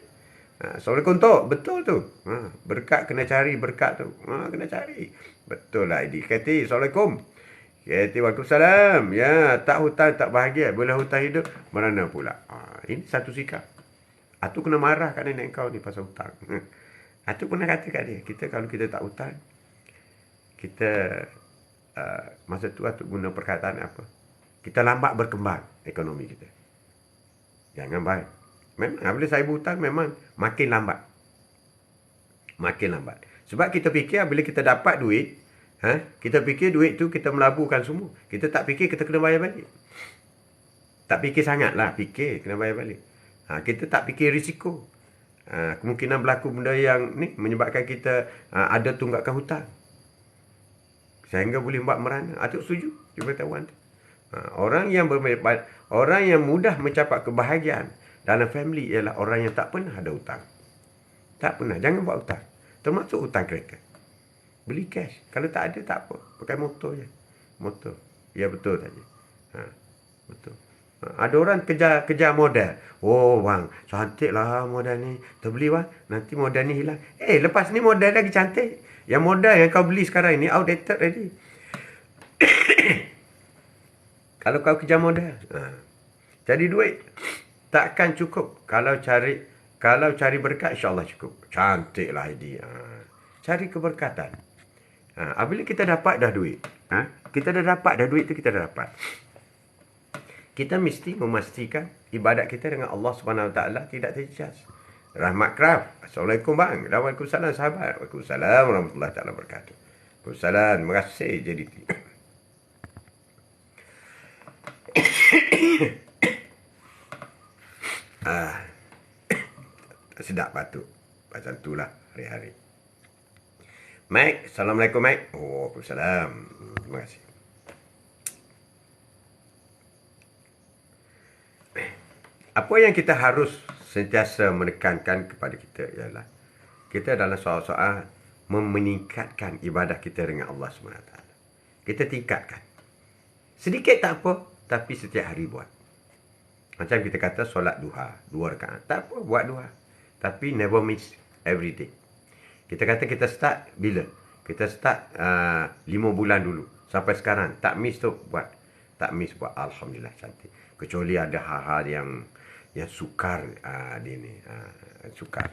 Assalamualaikum tu. Betul tu. Berkat kena cari berkat tu. Kena cari. Betul lah ini. Kata, Assalamualaikum. Kata, Waalaikumsalam. Ya, tak hutang, tak bahagia. Bila hutang hidup, merana pula. Ini satu sikap. Itu kena marah kat nenek kau ni pasal hutang. Itu pernah kata kat dia, kalau kita tak hutang, kita masa tu guna perkataan apa? Kita lambat berkembang ekonomi kita. Jangan baik. Memang bila saya berhutang memang makin lambat. Makin lambat. Sebab kita fikir bila kita dapat duit, kita fikir duit tu kita melaburkan semua. Kita tak fikir kita kena bayar balik. Tak fikir sangatlah, fikir kena bayar balik. Kita tak fikir risiko. Kemungkinan berlaku benda yang ni menyebabkan kita ada tunggakan hutang. Sehingga boleh buat merana. Itu setuju pengetahuan tu. Orang yang mudah mencapai kebahagiaan dalam family ialah orang yang tak pernah ada hutang. Tak pernah. Jangan buat hutang. Termasuk hutang kereta. Beli cash. Kalau tak ada, tak apa. Pakai motor je. Motor. Ya, betul saja. Betul. Ada orang kejar modal. Oh bang, cantik lah modal ni. Terbeli bang, nanti modal ni hilang. Lepas ni modal lagi cantik. Yang modal yang kau beli sekarang ni outdated ready. Kalau kau kejar modal. Jadi duit takkan cukup. Kalau cari berkat, insyaAllah cukup. Cantik lah ini. Cari keberkatan. Apabila kita dapat dah duit. Kita dah dapat dah duit tu, kita dah dapat. Kita mesti memastikan ibadat kita dengan Allah SWT tidak terjejas. Rahmat Kraf. Assalamualaikum bang. Waalaikumsalam sahabat. Waalaikumsalam warahmatullahi taala wabarakatuh. Waalaikumsalam. Terima kasih JDT. Sedap batuk. Macam itulah hari-hari. Mike. Assalamualaikum Mike. Waalaikumsalam. Terima kasih. Apa yang kita harus sentiasa menekankan kepada kita ialah kita dalam soal-soal meningkatkan ibadah kita dengan Allah SWT. Kita tingkatkan. Sedikit tak apa, tapi setiap hari buat. Macam kita kata solat duha, 2 rakaat. Tak apa, buat duha. Tapi never miss every day. Kita kata kita start bila? Kita start 5 bulan dulu. Sampai sekarang, tak miss tu buat. Tak miss buat. Alhamdulillah, cantik. Kecuali ada hal-hal yang sukar dia ni. Sukar.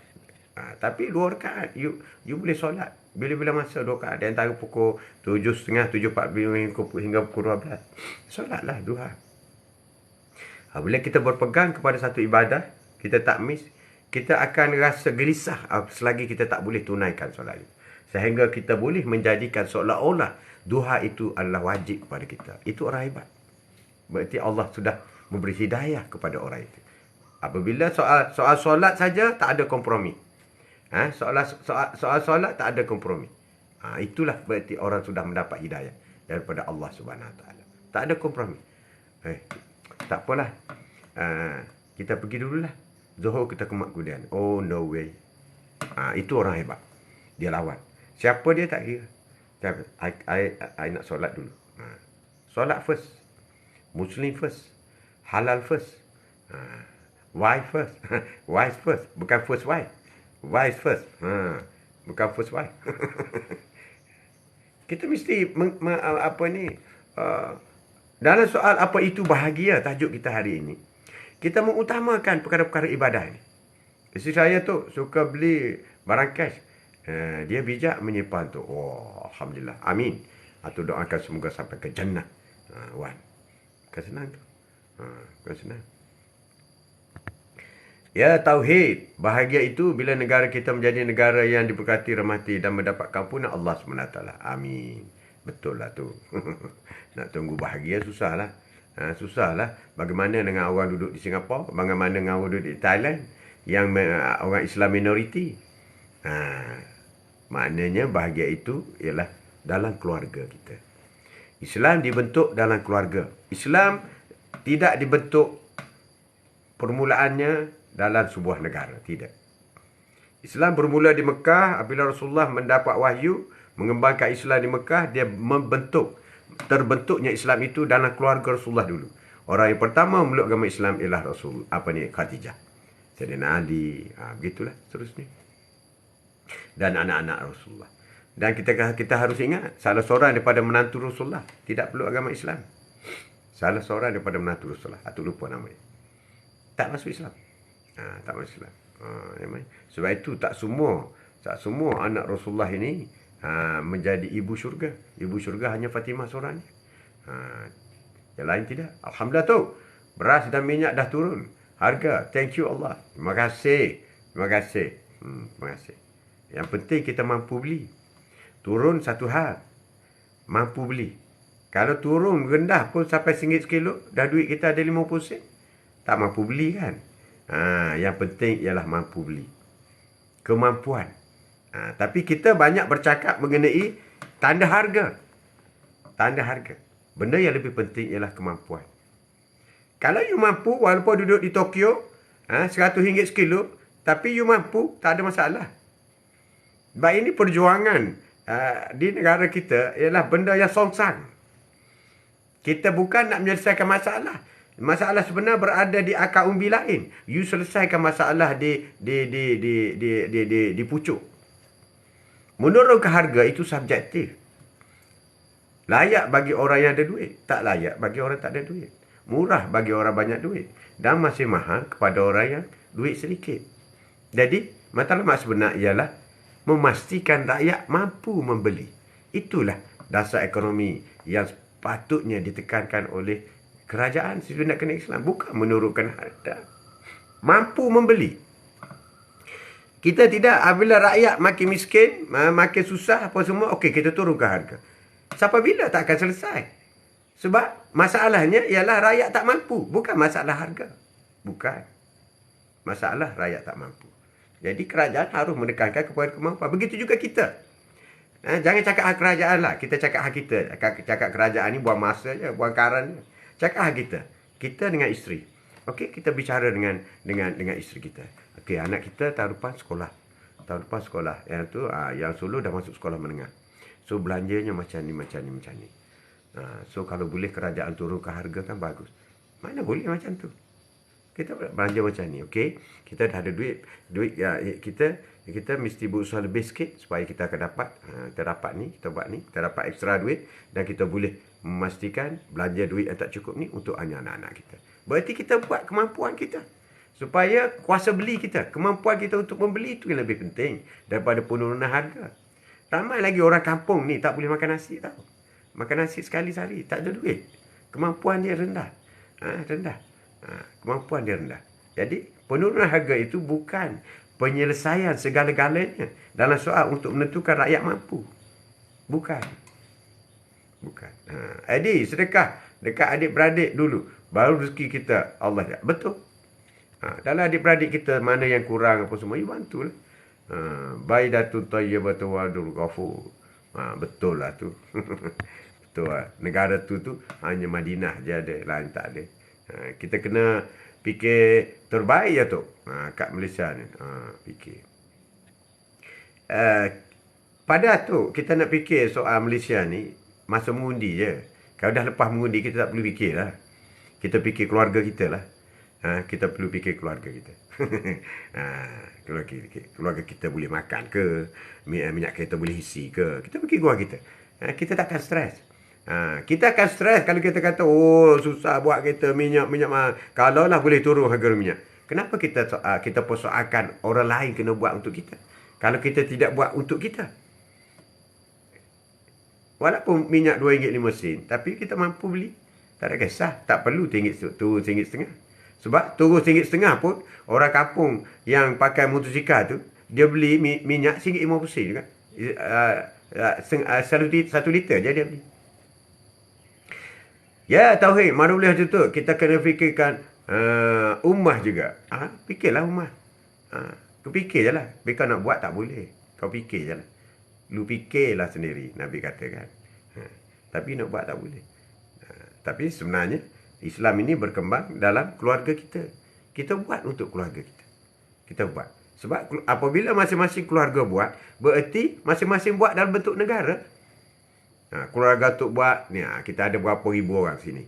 Tapi 2 rakaat, you boleh solat bila-bila masa 2 rakaat. Di antara pukul 7.30, 7.45 hingga pukul 12. Solatlah duha. Bila kita berpegang kepada satu ibadah, kita tak miss, kita akan rasa gelisah selagi kita tak boleh tunaikan solat itu. Sehingga kita boleh menjadikan seolah-olah duha itu adalah wajib kepada kita. Itu orang hebat. Berarti Allah sudah memberi hidayah kepada orang itu. Apabila soal solat saja tak ada kompromi. Soal solat tak ada kompromi. Itulah berarti orang sudah mendapat hidayah daripada Allah Subhanahu Wa Taala. Tak ada kompromi. Tak apalah. Kita pergi dululah. Zuhur kita kemak kemudian. Oh, no way. Itu orang hebat. Dia lawan. Siapa dia tak kira. I nak solat dulu. Solat first. Muslim first. Halal first. Wife first. Wife first. Bukan first wife. Wife first. Bukan first wife. Kita mesti dalam soal apa itu bahagia, tajuk kita hari ini, kita mengutamakan perkara-perkara ibadah ini. Isteri saya tu suka beli barang cash. Dia bijak menyimpan tu. Oh, alhamdulillah. Amin. Atau doakan semoga sampai ke jannah. Wan. Bukan senang tu. Bukan senang. Ya, tauhid. Bahagia itu bila negara kita menjadi negara yang diberkati, rahmati dan mendapat kampunan Allah SWT. Amin. Betul lah tu. Nak tunggu bahagia susahlah. Susahlah. Bagaimana dengan orang duduk di Singapura? Bagaimana dengan orang duduk di Thailand? Yang orang Islam minoriti? Maknanya bahagia itu ialah dalam keluarga kita. Islam dibentuk dalam keluarga. Islam tidak dibentuk permulaannya dalam sebuah negara. Tidak. Islam bermula di Mekah. Apabila Rasulullah mendapat wahyu mengembangkan Islam di Mekah, dia terbentuknya Islam itu dalam keluarga Rasulullah dulu. Orang yang pertama memeluk agama Islam ialah Khadijah. Sayyidina Ali, begitulah seterusnya. Dan anak-anak Rasulullah. Dan kita harus ingat, salah seorang daripada menantu Rasulullah tidak peluk agama Islam. Salah seorang daripada menantu Rasulullah, atau lupa namanya, tak masuk Islam. Tak masuk Islam. Sebab itu tak semua anak Rasulullah ini menjadi ibu syurga. Ibu syurga hanya Fatimah seorang. Yang lain tidak. Alhamdulillah tu. Beras dan minyak dah turun harga. Thank you Allah. Terima kasih. Terima kasih. Terima kasih. Yang penting kita mampu beli. Turun satu hal. Mampu beli. Kalau turun rendah pun sampai RM1 sekilo, dah duit kita ada 50 sen. Tak mampu beli kan? Yang penting ialah mampu beli. Kemampuan. Tapi kita banyak bercakap mengenai tanda harga. Tanda harga. Benda yang lebih penting ialah kemampuan. Kalau you mampu, walaupun duduk di Tokyo, RM100 sekilo, tapi you mampu, tak ada masalah. Sebab ini perjuangan di negara kita ialah benda yang songsang. Kita bukan nak menyelesaikan masalah. Masalah sebenar berada di akar umbi lain. You selesaikan masalah di pucuk. Menurunkan harga itu subjektif. Layak bagi orang yang ada duit. Tak layak bagi orang tak ada duit. Murah bagi orang banyak duit. Dan masih mahal kepada orang yang duit sedikit. Jadi, matlamat sebenar ialah memastikan rakyat mampu membeli. Itulah dasar ekonomi yang patutnya ditekankan oleh kerajaan sesudah kena Islam. Bukan menurunkan harga. Mampu membeli. Kita tidak, apabila rakyat makin miskin, makin susah apa semua, okey, kita turunkan harga. Sampai bila tak akan selesai? Sebab masalahnya ialah rakyat tak mampu. Bukan masalah harga. Bukan. Masalah rakyat tak mampu. Jadi kerajaan harus menekankan kepada kemampuan. Begitu juga kita. Jangan cakap hak kerajaan lah. Kita cakap hak kita. Cakap kerajaan ni buang masa je, buang karan je. Cakap hak kita. Kita dengan isteri. Okey, kita bicara dengan isteri kita. Okey, anak kita tahun depan sekolah. Tahun depan sekolah. Yang tu, yang solo dah masuk sekolah menengah. So, belanjanya macam ni. So, kalau boleh kerajaan turunkan harga kan bagus. Mana boleh macam tu? Kita belanja macam ni, okey? Kita dah ada duit ya, kita mesti berusaha lebih sikit supaya kita akan dapat, kita dapat ni, kita buat ni, kita dapat ekstra duit dan kita boleh memastikan belanja duit yang tak cukup ni untuk anak-anak kita. Berarti kita buat kemampuan kita. Supaya kuasa beli kita, kemampuan kita untuk membeli itu yang lebih penting daripada penurunan harga. Ramai lagi orang kampung ni tak boleh makan nasi tau. Makan nasi sekali sehari, tak ada duit. Kemampuan dia rendah. Rendah. Kemampuan dia rendah. Jadi, penurunan harga itu bukan penyelesaian segala-galanya dalam soal untuk menentukan rakyat mampu. Bukan. Sedekah dekat adik-beradik dulu. Baru rezeki kita Allah. Betul. Dalam adik-beradik kita mana yang kurang apa semua, you bantulah. Baidatun tayyibatu wadul ghafur. Betul lah tu. Betul lah. Negara tu hanya Madinah je ada, lain tak ada. Kita kena fikir terbaik ya tu. Kat Malaysia ni. Fikir. Pada tu kita nak fikir soal Malaysia ni masa mengundi je. Kalau dah lepas mengundi kita tak perlu fikir lah. Kita fikir keluarga kita lah. Kita perlu fikir keluarga kita. Keluarga kita boleh makan ke, minyak kereta boleh isi ke. Kita fikir keluarga kita. Kita takkan stres. Kita akan stres kalau kita kata, susah buat kereta, minyak mahal. Kalau lah boleh turun harga minyak. Kenapa kita persoalkan orang lain kena buat untuk kita? Kalau kita tidak buat untuk kita. Walaupun minyak RM2.05 tapi kita mampu beli. Tak ada kisah. Tak perlu turun RM1.50. Sebab turun RM1.50 pun, orang kampung yang pakai motosikal tu, dia beli minyak RM1.50 juga. 1 liter je dia beli. Ya, tauhid, mana boleh tutup. Kita kena fikirkan ummah juga. Fikirlah ummah. Kau fikir je lah. Tapi kau nak buat tak boleh. Kau fikir je lah. Lu fikirlah sendiri, Nabi katakan. Tapi nak buat tak boleh. Tapi sebenarnya, Islam ini berkembang dalam keluarga kita. Kita buat untuk keluarga kita. Kita buat. Sebab apabila masing-masing keluarga buat, bererti masing-masing buat dalam bentuk negara. Keluarga tu buat, ni kita ada berapa ribu orang sini.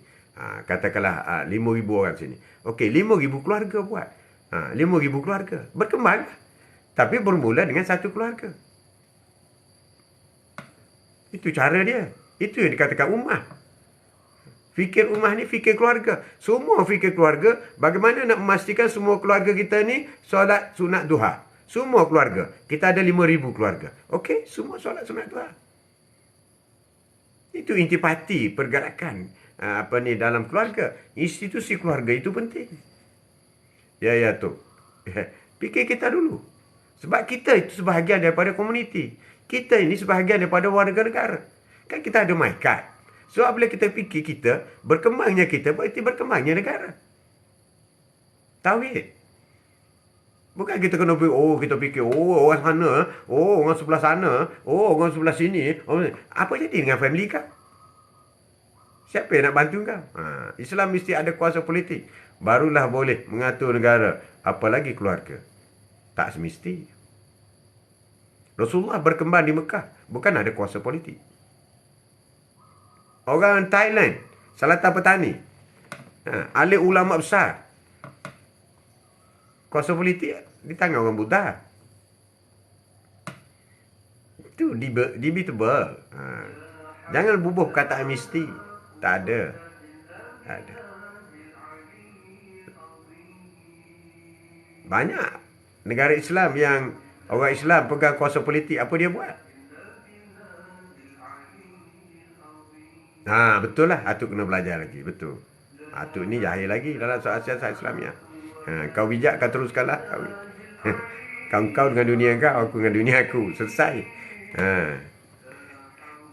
Katakanlah 5,000 orang sini. Okey, 5,000 keluarga buat. 5,000 keluarga. Berkembang. Tapi bermula dengan satu keluarga. Itu cara dia. Itu yang dikatakan ummah. Fikir ummah ni, fikir keluarga. Semua fikir keluarga. Bagaimana nak memastikan semua keluarga kita ni solat sunat duha. Semua keluarga. Kita ada 5,000 keluarga. Okey, semua solat sunat duha. Itu intipati pergerakan dalam keluarga. Institusi keluarga itu penting. Ya tu. Fikir kita dulu. Sebab kita itu sebahagian daripada komuniti. Kita ini sebahagian daripada warga negara. Kan kita ada maikat. So, bila kita fikir kita, berkembangnya kita, berarti berkembangnya negara. Tauhid. Bukan kita kena fikir, kita fikir, orang sana, orang sebelah sana, orang sebelah sini. Apa jadi dengan family kau? Siapa yang nak bantu kau? Islam mesti ada kuasa politik. Barulah boleh mengatur negara. Apalagi keluarga. Tak semesti. Rasulullah berkembang di Mekah. Bukan ada kuasa politik. Orang Thailand, Selatan Petani, alim ulama besar. Kuasa politik di tangan orang Buddha. Itu debatable. Jangan bubuh perkataan mesti. Tak ada. Banyak negara Islam yang orang Islam pegang kuasa politik, apa dia buat? Betul lah. Atuk kena belajar lagi. Betul. Atuk ni jahil lagi dalam soal siasat Islamiah. Kau bijak, kau teruskanlah. Kau dengan dunia kau, aku dengan dunia aku. Selesai.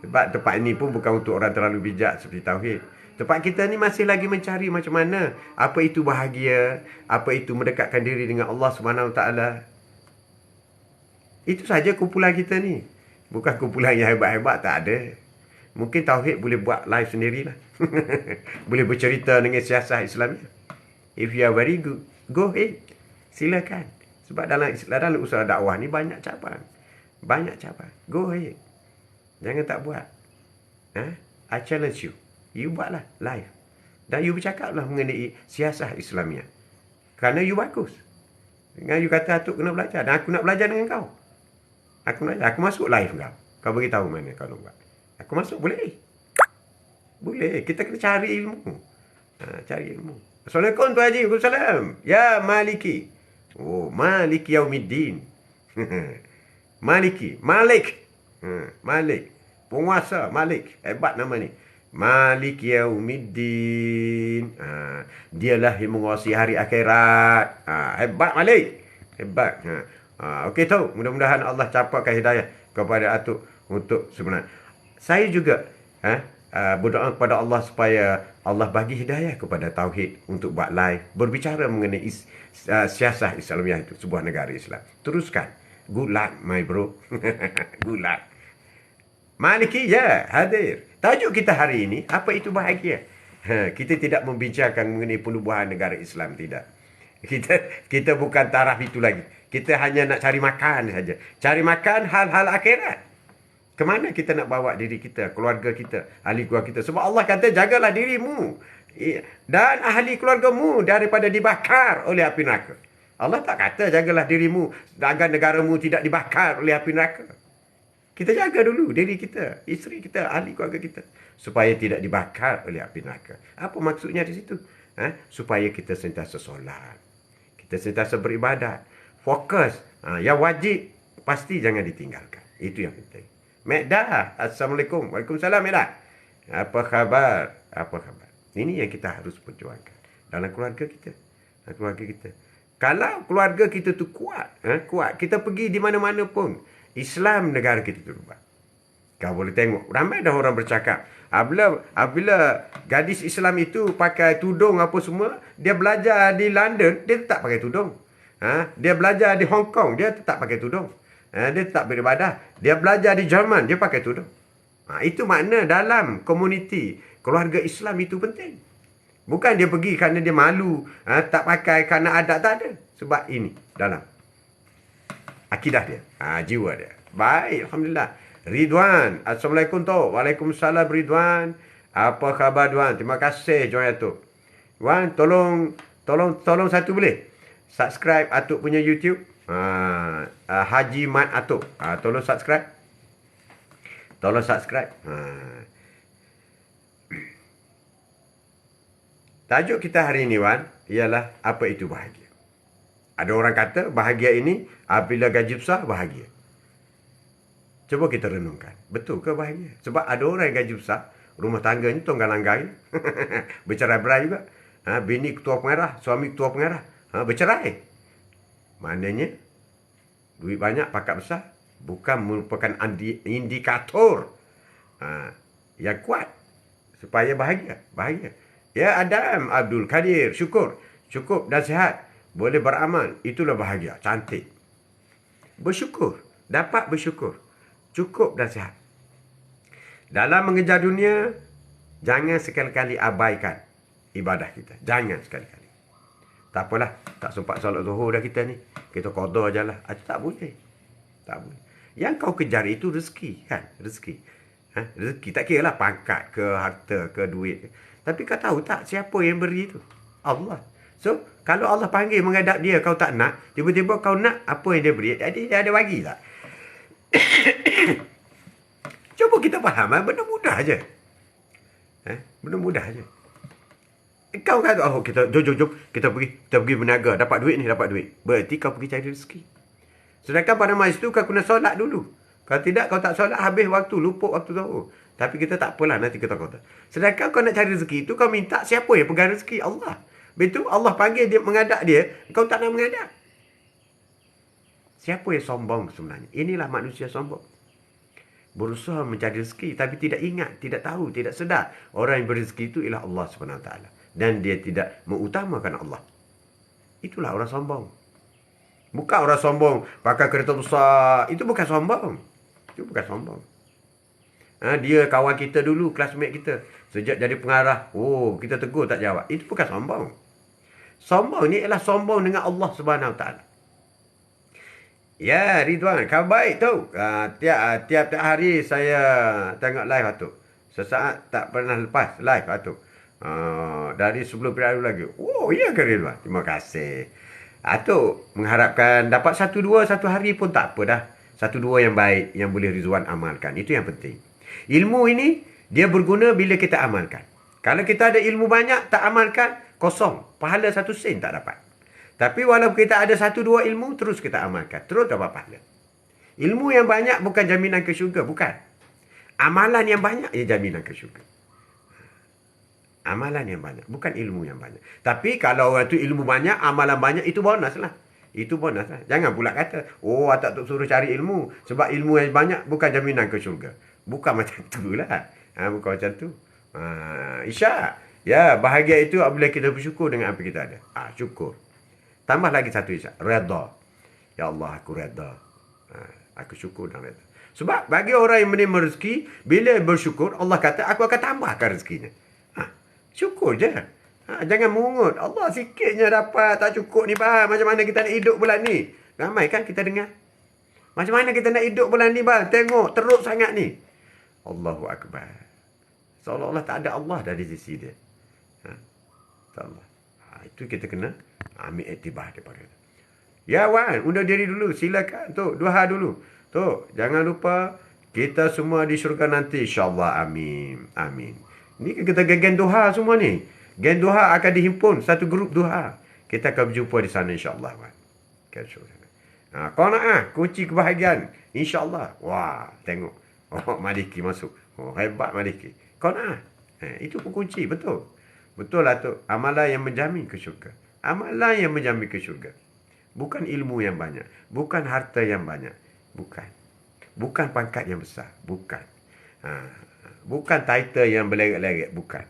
Sebab tempat ini pun bukan untuk orang terlalu bijak seperti tauhid. Tempat kita ni masih lagi mencari macam mana. Apa itu bahagia. Apa itu mendekatkan diri dengan Allah SWT. Itu saja kumpulan kita ni. Bukan kumpulan yang hebat-hebat, tak ada. Mungkin tauhid boleh buat live sendirilah. Boleh bercerita dengan siasat Islamia. If you are very good, go ahead. Silakan. Sebab dalam usaha dakwah ni banyak cabaran. Go ahead. Jangan tak buat. I challenge you. You buatlah live. Dan you bercakaplah mengenai siasat Islamia. Kerana you bagus. Dengan you kata Atuk kena belajar. Dan aku nak belajar dengan kau. Aku masuk live kau. Kau beritahu mana kau nak buat. Aku masuk boleh. Boleh. Kita kena cari ilmu. Cari ilmu. Assalamualaikum Tuan Haji. Waalaikumsalam. Ya Maliki. Oh, Maliki Yaumiddin. Maliki. Malik. Malik. Penguasa Malik. Hebat nama ni. Maliki Yaumiddin. Dialah yang menguasai hari akhirat. Hebat Malik. Hebat. Okey tahu. Mudah-mudahan Allah capatkan hidayah kepada Atuk untuk sebenarnya. Saya juga berdoa kepada Allah supaya Allah bagi hidayah kepada Tauhid untuk buat live berbicara mengenai siasah Islamiah itu, sebuah negara Islam. Teruskan. Good luck my bro. Good luck. Maliki ya hadir. Tajuk kita hari ini, apa itu bahagia? Kita tidak membincangkan mengenai penubuhan negara Islam, tidak. Kita bukan taraf itu lagi. Kita hanya nak cari makan saja. Cari makan hal-hal akhirat. Kemana kita nak bawa diri kita, keluarga kita, ahli keluarga kita. Sebab Allah kata, jagalah dirimu dan ahli keluargamu daripada dibakar oleh api neraka. Allah tak kata, jagalah dirimu agar negaramu tidak dibakar oleh api neraka. Kita jaga dulu diri kita, isteri kita, ahli keluarga kita. Supaya tidak dibakar oleh api neraka. Apa maksudnya di situ? Supaya kita sentiasa solat. Kita sentiasa beribadat. Fokus. Yang wajib, pasti jangan ditinggalkan. Itu yang penting. Mekdah, Assalamualaikum. Waalaikumsalam, Mekdah. Apa khabar? Apa khabar? Ini yang kita harus perjuangkan dalam keluarga kita. Keluarga kita. Kalau keluarga kita tu kuat, kuat, kita pergi di mana-mana pun, Islam negara kita tu berubah. Kau boleh tengok, ramai dah orang bercakap. Apabila gadis Islam itu pakai tudung apa semua, dia belajar di London, dia tetap pakai tudung. Dia belajar di Hong Kong, dia tetap pakai tudung. Dia tetap beribadah. Dia belajar di Jerman, dia pakai tudung. Itu makna dalam komuniti keluarga Islam itu penting. Bukan dia pergi kerana dia malu, tak pakai kerana adat, tak ada. Sebab ini dalam akidah dia, jiwa dia. Baik, Alhamdulillah. Ridwan, Assalamualaikum tu. Waalaikumsalam Ridwan. Apa khabar Ridwan? Terima kasih Joy Atuk. Wan, tolong satu boleh? Subscribe Atuk punya YouTube. Haji Mat Atuk. Tolong subscribe. Tolong subscribe. Tajuk kita hari ini, Wan, ialah apa itu bahagia. Ada orang kata bahagia ini apabila gaji besar, bahagia. Cuba kita renungkan. Betul ke bahagia? Sebab ada orang yang gaji besar, rumah tangganya tonggal-langgai. Bercerai-berai juga. Bini ketua pengarah, suami ketua pengarah. Bercerai. Maknanya, duit banyak, pangkat besar, bukan merupakan indikator yang kuat supaya bahagia. Bahagia. Ya Adam Abdul Kadir, syukur. Cukup dan sihat. Boleh beramal. Itulah bahagia. Cantik. Bersyukur. Dapat bersyukur. Cukup dan sihat. Dalam mengejar dunia, jangan sekali-kali abaikan ibadah kita. Jangan sekali-kali. Tak apalah. Tak sempat solat zuhur dah kita ni. Kita qada je lah. Tak boleh. Tak boleh. Yang kau kejar itu rezeki kan? Rezeki. Rezeki. Tak kira lah pangkat ke harta ke duit. Tapi kau tahu tak siapa yang beri itu? Allah. So, kalau Allah panggil menghadap dia, kau tak nak. Tiba-tiba kau nak apa yang dia beri. Jadi dia ada bagi tak? Cuba kita faham. Benda mudah je. Benda mudah je. Kau kata, oh kita, jom. Kita pergi berniaga. Dapat duit ni, dapat duit. Berarti kau pergi cari rezeki. Sedangkan pada masa itu kau kena solat dulu. Kalau tidak, kau tak solat, habis waktu, lupa waktu zuhur. Tapi kita tak apalah, nanti kita kata. Sedangkan kau nak cari rezeki itu, kau minta siapa yang pegang rezeki? Allah. Betul, Allah panggil dia, menghadap dia, kau tak nak menghadap. Siapa yang sombong sebenarnya? Inilah manusia sombong. Berusaha mencari rezeki, tapi tidak ingat, tidak tahu, tidak sedar. Orang yang berrezeki itu ialah Allah SWT. Dan dia tidak mengutamakan Allah. Itulah orang sombong. Bukan orang sombong, pakai kereta besar. Itu bukan sombong. Itu bukan sombong. Dia kawan kita dulu, classmate kita. Sejak jadi pengarah, kita tegur tak jawab. Itu bukan sombong. Sombong ni ialah sombong dengan Allah SWT. Ya, Ridwan, khabar baik tu. Tiap hari saya tengok live tu. Sesaat tak pernah lepas live tu. Dari sebelum periode lagi. Oh, ya ke Ridwan? Terima kasih. Atuk mengharapkan dapat 1-2 satu hari pun tak apa dah. 1-2 yang baik yang boleh Ridwan amalkan. Itu yang penting. Ilmu ini dia berguna bila kita amalkan. Kalau kita ada ilmu banyak tak amalkan, kosong. Pahala 1 sen tak dapat. Tapi walaupun kita ada 1-2 ilmu, terus kita amalkan. Terus dapat pahala. Ilmu yang banyak bukan jaminan ke syurga. Bukan. Amalan yang banyak ia jaminan ke syurga. Amalan yang banyak. Bukan ilmu yang banyak. Tapi kalau orang tu ilmu banyak, amalan banyak, itu bonus lah. Itu bonus lah. Jangan pula kata, oh Atak suruh cari ilmu. Sebab ilmu yang banyak bukan jaminan ke syurga. Bukan macam tu lah. Bukan macam tu. Isyak. Ya, bahagia itu apabila kita bersyukur dengan apa kita ada. Syukur. Tambah lagi satu isyak. Redha. Ya Allah, aku redha. Aku syukur dan redha. Sebab bagi orang yang menerima rezeki, bila bersyukur, Allah kata, aku akan tambahkan rezekinya. Syukur je. Jangan mungut. Allah sikitnya dapat, tak cukup ni bang. Macam mana kita nak hidup bulan ni? Ramai kan kita dengar. Macam mana kita nak hidup bulan ni bang? Tengok, teruk sangat ni. Allahu Akbar. Seolah-olah tak ada Allah dari sisi dia. Allah. Itu kita kena ambil iktibar daripada dia. Ya Wan, undur diri dulu. Silakan. Tok, duha dulu. Tok, jangan lupa kita semua di syurga nanti. InsyaAllah. Amin. Amin. Ni kita geng duha semua ni. Geng duha akan dihimpun. Satu grup duha. Kita akan berjumpa di sana insyaAllah. Qanaah, kunci kebahagiaan. InsyaAllah. Wah, tengok. Oh, Maliki masuk. Oh, hebat Maliki. Qanaah. Itu pun kunci. Betul. Betul lah tu. Amalan yang menjamin ke syurga. Amalan yang menjamin ke syurga. Bukan ilmu yang banyak. Bukan harta yang banyak. Bukan. Bukan pangkat yang besar. Bukan. Bukan title yang berleret-leret. Bukan.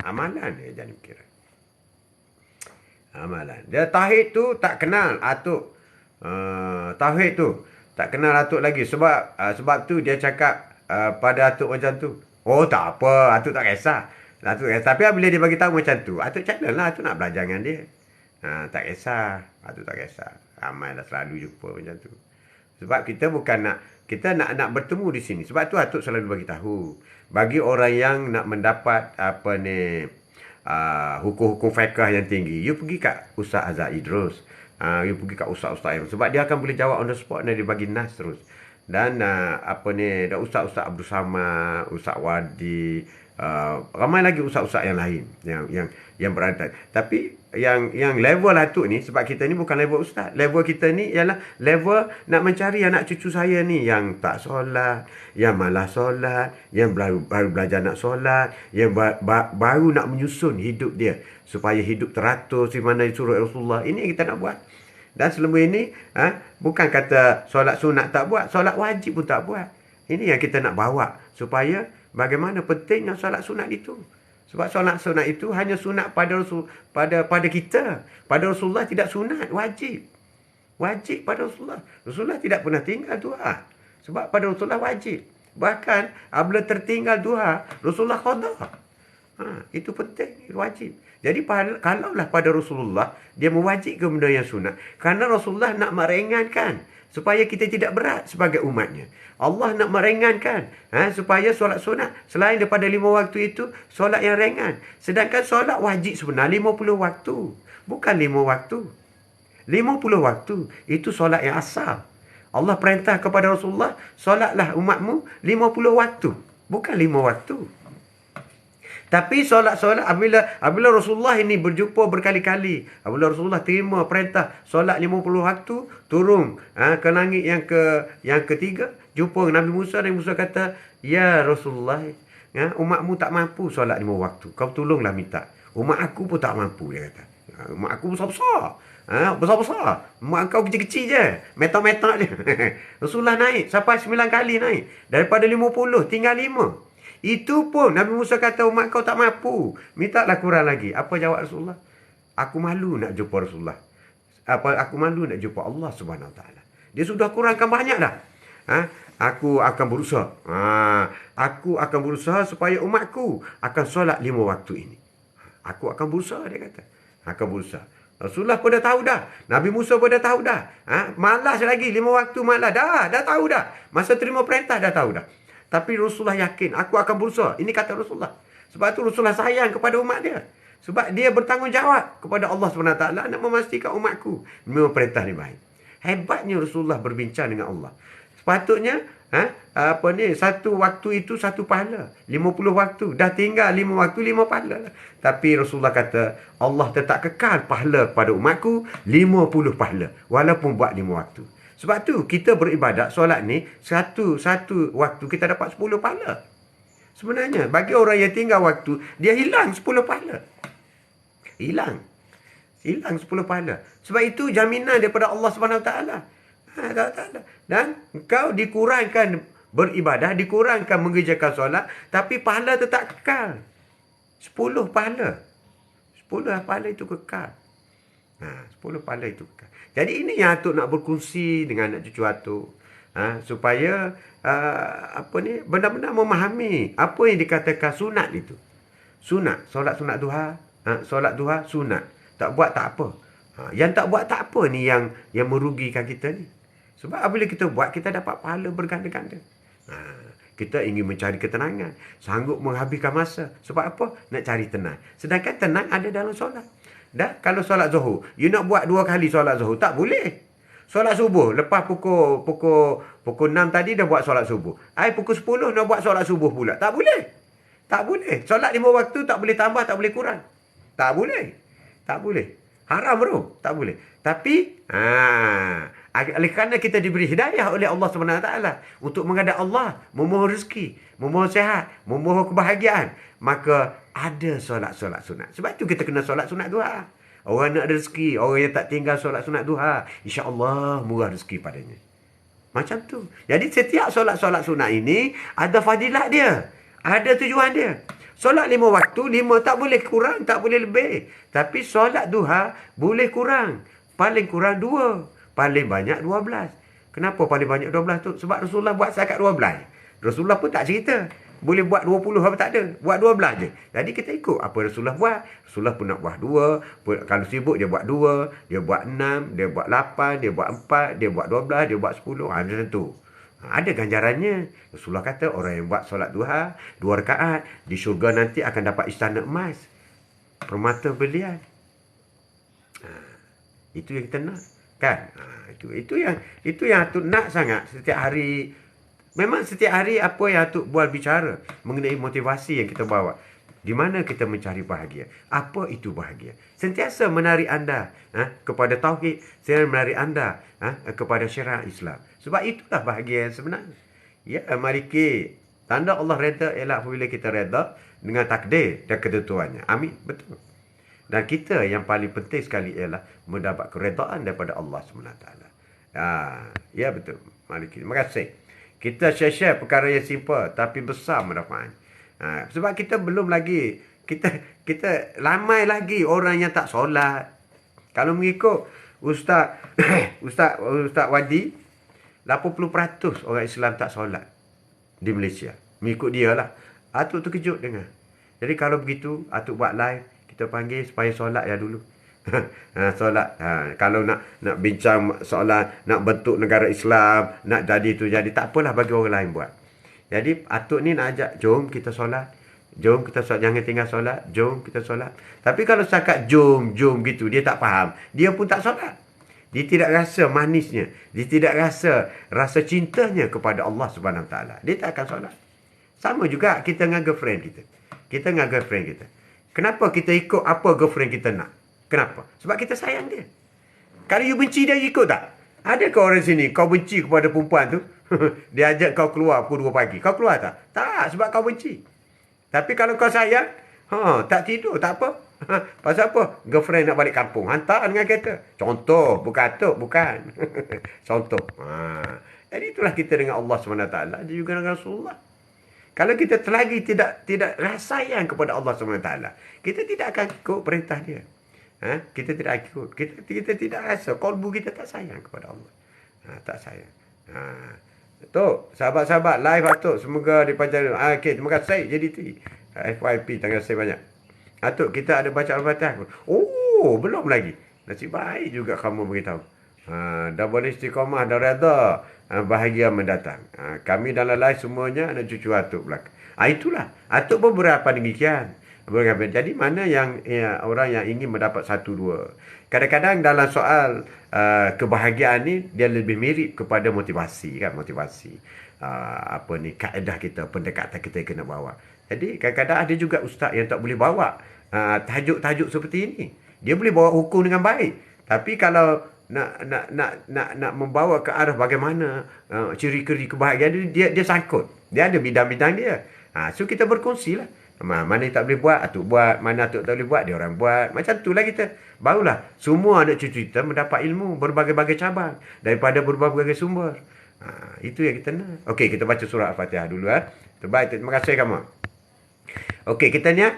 Amalan dia jangan kira. Amalan. Dia tauhid tu tak kenal Atuk. Tauhid tu tak kenal Atuk lagi. Sebab tu dia cakap pada Atuk macam tu. Oh tak apa. Atuk tak kisah. Tapi bila dia bagi tahu macam tu, Atuk challenge lah. Atuk nak belajar dengan dia. Tak kisah. Atuk tak kisah. Ramai dah selalu jumpa macam tu. Sebab kita bukan nak bertemu di sini. Sebab tu Atuk selalu bagi tahu. Bagi orang yang nak mendapat hukum-hukum fiqh yang tinggi, you pergi kat Ustaz Azhar Idrus. You pergi kat Ustaz-Ustaz yang sebab dia akan boleh jawab on the spot dan dia bagi nas terus. Dan dan Ustaz-Ustaz Abdul Samad, Ustaz Wadi, ramai lagi ustaz-ustaz yang lain yang berada. Tapi yang level Atuk ni, sebab kita ni bukan level ustaz. Level kita ni ialah level nak mencari anak cucu saya ni yang tak solat, yang malas solat, yang baru belajar nak solat, yang baru nak menyusun hidup dia supaya hidup teratur di mana disuruh Rasulullah. Ini yang kita nak buat. Dan selama ini bukan kata solat sunat tak buat, solat wajib pun tak buat. Ini yang kita nak bawa supaya bagaimana pentingnya solat sunat itu. Sebab solat sunat itu hanya sunat pada kita. Pada Rasulullah tidak sunat, wajib. Wajib pada Rasulullah. Rasulullah tidak pernah tinggal duha. Sebab pada Rasulullah wajib. Bahkan apabila tertinggal duha, Rasulullah qada. Itu penting, wajib. Jadi kalaulah pada Rasulullah dia mewajibkan benda yang sunat, kerana Rasulullah nak meringankan supaya kita tidak berat sebagai umatnya. Allah nak meringankan supaya solat sunat selain daripada 5 waktu itu, solat yang ringan. Sedangkan solat wajib sebenarnya 50 waktu. Bukan 5 waktu. 50 waktu. Itu solat yang asal. Allah perintah kepada Rasulullah, solatlah umatmu 50 waktu. Bukan 5 waktu. Tapi solat-solat apabila Rasulullah ini berjumpa berkali-kali, apabila Rasulullah terima perintah solat 50 waktu, turun ke langit yang ketiga, jumpa Nabi Musa. Nabi Musa kata, "Ya Rasulullah, umatmu tak mampu solat 5 waktu. Kau tolonglah minta. Umat aku pun tak mampu," dia kata. Umat aku besar-besar. Besar-besar. Umat kau kecil-kecil je. Metak-metak je. Rasulullah naik sampai 9 kali naik. Daripada 50 tinggal 5. Itu pun Nabi Musa kata umat kau tak mampu. Mintalah kurang lagi. Apa jawab Rasulullah? Aku malu nak jumpa Rasulullah. Aku malu nak jumpa Allah Subhanahu Wa Taala. Dia sudah kurangkan banyak dah. Aku akan berusaha. Aku akan berusaha supaya umatku akan solat 5 waktu ini. Aku akan berusaha, dia kata. Akan berusaha. Rasulullah pun dah tahu dah. Nabi Musa pun dah tahu dah. Malas lagi 5 waktu malas. Dah tahu dah. Masa terima perintah dah tahu dah. Tapi Rasulullah yakin, aku akan berusaha. Ini kata Rasulullah. Sebab tu Rasulullah sayang kepada umat dia. Sebab dia bertanggungjawab kepada Allah SWT nak memastikan umatku memang perintah ni baik. Hebatnya Rasulullah berbincang dengan Allah. Sepatutnya satu waktu itu satu pahala. 50 waktu. Dah tinggal 5 waktu, 5 pahala. Tapi Rasulullah kata, Allah tetap kekal pahala pada umatku 50 pahala. Walaupun buat 5 waktu. Sebab tu kita beribadat, solat ni, satu waktu kita dapat 10 pahala. Sebenarnya, bagi orang yang tinggal waktu, dia hilang 10 pahala. Hilang 10 pahala. Sebab itu jaminan daripada Allah SWT. Dan kau dikurangkan beribadah, dikurangkan mengerjakan solat, tapi pahala tetap kekal. 10 pahala. 10 pahala itu kekal. 10 pahala itu kekal. Jadi ini yang Atuk nak berkongsi dengan anak cucu Atuk. Supaya benar-benar memahami apa yang dikatakan sunat itu. Sunat, solat sunat duha, solat duha sunat. Tak buat tak apa. Yang tak buat tak apa ni yang merugikan kita ni. Sebab apabila kita buat, kita dapat pahala berganda-ganda. Kita ingin mencari ketenangan. Sanggup menghabiskan masa. Sebab apa? Nak cari tenang. Sedangkan tenang ada dalam solat. Dan kalau solat zuhur, you nak buat 2 kali solat zuhur, tak boleh. Solat subuh, lepas pukul 6 tadi dah buat solat subuh. Pukul 10 nak buat solat subuh pula. Tak boleh. Tak boleh. Solat 5 waktu tak boleh tambah, tak boleh kurang. Tak boleh. Tak boleh. Haram bro. Tak boleh. Tapi, oleh kerana kita diberi hidayah oleh Allah SWT untuk menghadap Allah, memohon rezeki, memohon sihat, memohon kebahagiaan, maka ada solat-solat sunat. Sebab tu kita kena solat sunat duha. Orang nak ada rezeki, orang yang tak tinggal solat sunat duha, insya-Allah murah rezeki padanya. Macam tu. Jadi setiap solat-solat sunat ini ada fadilat dia. Ada tujuan dia. Solat 5 waktu, 5 tak boleh kurang, tak boleh lebih. Tapi solat duha boleh kurang. Paling kurang 2. Paling banyak 12. Kenapa paling banyak 12 tu? Sebab Rasulullah buat setakat 12. Rasulullah pun tak cerita. Boleh buat 20 apa tak ada. Buat 12 je. Jadi kita ikut apa Rasulullah buat. Rasulullah pun nak buat 2. Kalau sibuk dia buat 2. Dia buat 6. Dia buat 8. Dia buat 4. Dia buat 12. Dia buat 10. Macam tu. Ada ganjarannya. Rasulullah kata orang yang buat solat duha 2 rakaat di syurga nanti akan dapat istana emas. Permata berlian. Itu yang kita nak. Kan? Itu yang Atuk nak sangat setiap hari. Memang setiap hari apa yang Atuk buat bicara mengenai motivasi yang kita bawa. Di mana kita mencari bahagia? Apa itu bahagia? Sentiasa menarik anda kepada tauhid, sentiasa menarik anda kepada syariat Islam. Sebab itulah bahagia yang sebenarnya. Ya, mari kita. Tanda Allah redha ialah apabila kita redha dengan takdir dan ketentuannya. Amin. Betul. Dan kita yang paling penting sekali ialah mendapat keredaan daripada Allah SWT. Ya betul. Mari kita. Terima kasih. Kita share perkara yang simple tapi besar manfaat. Sebab kita belum lagi, kita ramai lagi orang yang tak solat. Kalau mengikut Ustaz Wadi, 80% orang Islam tak solat di Malaysia. Mengikut dia lah. Atuk terkejut dengar. Jadi kalau begitu, Atuk buat live, kita panggil supaya solat ya dulu. Solat. Kalau nak bincang soalan, nak bentuk negara Islam, nak jadi tu jadi, tak apalah bagi orang lain buat. Jadi Atuk ni nak ajak, jom kita solat. Jom kita solat, jangan tinggal solat. Jom kita solat. Tapi kalau setakat jom gitu, dia tak faham. Dia pun tak solat. Dia tidak rasa manisnya. Dia tidak rasa cintanya kepada Allah Subhanahu Wa Taala. Dia tak akan solat. Sama juga kita dengan girlfriend kita. Kita dengan girlfriend kita. Kenapa kita ikut apa girlfriend kita nak? Kenapa? Sebab kita sayang dia. Kalau you benci dia, ikut tak? Adakah orang sini kau benci kepada perempuan tu? Dia ajak kau keluar pukul 2 pagi. Kau keluar tak? Tak, sebab kau benci. Tapi kalau kau sayang, tak tidur, tak apa. Pasal apa? Girlfriend nak balik kampung. Hantar dengan kereta. Contoh, bukan Atuk, bukan. Contoh. Jadi itulah kita dengan Allah SWT. Dia juga dengan Rasulullah. Kalau kita lagi tidak rasa sayang kepada Allah SWT, kita tidak akan ikut perintah dia. Kita tidak ikut. Kita tidak rasa. Kalbu kita tak sayang kepada Allah. Tak sayang. Tok, sahabat-sahabat live Atuk, semoga dipanjang. Okey, terima kasih JDT. FYP, terima kasih banyak. Atuk, kita ada baca Al-Fatihah. Oh, belum lagi. Nasib baik juga kamu beritahu. Dah boleh istiqamah, dah reda. Bahagia mendatang. Kami dalam live semuanya anak cucu Atuk belakang. Itulah. Atuk pun berapa demikian. Jadi mana yang orang yang ingin mendapat satu dua. Kadang-kadang dalam soal kebahagiaan ni dia lebih mirip kepada motivasi kan, motivasi. Kaedah kita, pendekatan kita kena bawa. Jadi kadang-kadang ada juga ustaz yang tak boleh bawa tajuk-tajuk seperti ini. Dia boleh bawa hukum dengan baik. Tapi kalau nak membawa ke arah bagaimana ciri-ciri kebahagiaan dia sangkut. Dia ada bidang-bidang dia. So kita berkongsilah. Mana yang tak boleh buat, atuk buat. Mana atuk tak boleh buat, dia orang buat. Macam itulah kita. Barulah semua anak cucu kita mendapat ilmu berbagai-bagai cabang daripada berbagai-bagai sumber. Itu yang kita nak. Okey, kita baca surah Al-Fatihah dulu. Terbaik, terima kasih kamu. Okey, kita niat.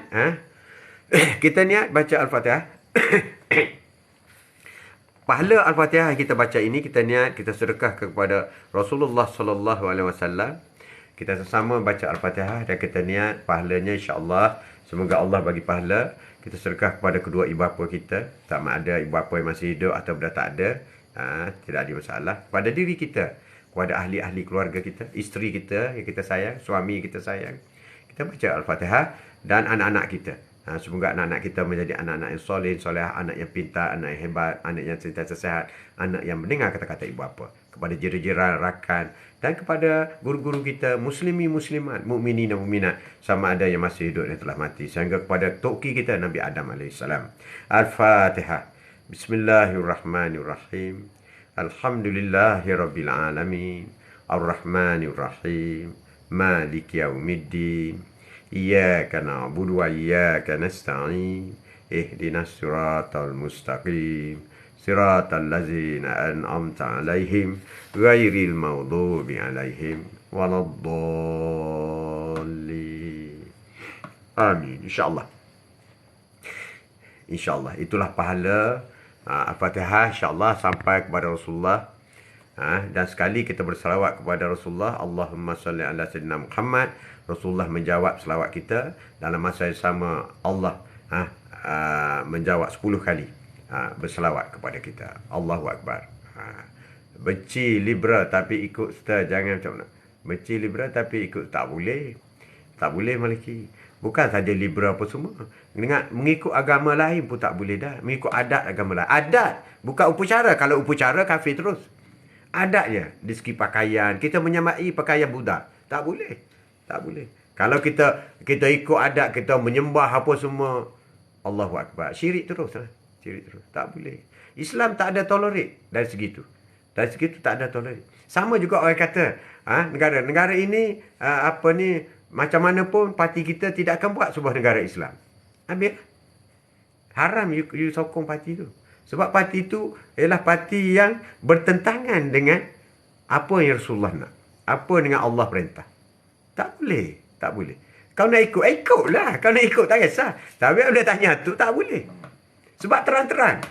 Kita niat baca Al-Fatihah. Pahala Al-Fatihah yang kita baca ini, kita niat, kita sedekah kepada Rasulullah sallallahu alaihi wasallam. Kita sama baca Al-Fatihah dan kita niat pahalanya insya-Allah. Semoga Allah bagi pahala. Kita sedekah kepada kedua ibu bapa kita. Sama ada ibu bapa yang masih hidup atau dah tak ada. Tidak ada masalah. Pada diri kita. Kepada ahli-ahli keluarga kita. Isteri kita yang kita sayang. Suami kita sayang. Kita baca Al-Fatihah. Dan anak-anak kita. Semoga anak-anak kita menjadi anak-anak yang soleh, solehah, anak yang pintar, anak yang hebat, anak yang sentiasa sehat, anak yang mendengar kata-kata ibu bapa. Kepada jiran-jiran, rakan dan kepada guru-guru kita, muslimi, muslimat, mukminin dan mukminat, sama ada yang masih hidup dan telah mati. Sehingga kepada toki kita Nabi Adam AS. Al-Fatihah. Bismillahirrahmanirrahim. Alhamdulillahirabbil alamin. Ar-Rahmanirrahim. Maliki yaumiddin. Iyyaka na'budu wa iyyaka nasta'in. Ihdinas siratal mustaqim. Siratal ladzina an'amta 'alaihim ghairil maghdubi 'alaihim waladdallin. Amin. InsyaAllah. InsyaAllah. Itulah pahala Al-Fatihah insyaAllah sampai kepada Rasulullah. Dan sekali kita bersalawat kepada Rasulullah. Allahumma salli ala sayyidina Muhammad. Rasulullah menjawab selawat kita. Dalam masa yang sama Allah menjawab 10 kali berselawat kepada kita. Allahu Akbar. Benci liberal tapi ikut serta. Jangan macam mana. Benci liberal tapi ikut. Tak boleh. Tak boleh Maliki. Bukan saja liberal apa semua. Mengikut agama lain pun tak boleh dah. Mengikut adat agama lain. Adat. Bukan upacara. Kalau upacara kafir terus. Adatnya. Di segi pakaian. Kita menyamai pakaian Buddha. Tak boleh. Tak boleh. Kalau kita ikut adat, kita menyembah apa semua. Allahu Akbar. Syirik terus. Syirik terus. Tak boleh. Islam tak ada tolerate dari segitu. Dari segitu tak ada tolerate. Sama juga orang kata, negara ini, macam mana pun parti kita tidak akan buat sebuah negara Islam. Habis. Haram you sokong parti tu. Sebab parti tu ialah parti yang bertentangan dengan apa yang Rasulullah nak. Apa dengan Allah perintah. Tak boleh. Tak boleh. Kau nak ikut, ikutlah. Kau nak ikut, tak kisah. Tapi bila tanya tu, tak boleh. Sebab terang-terang.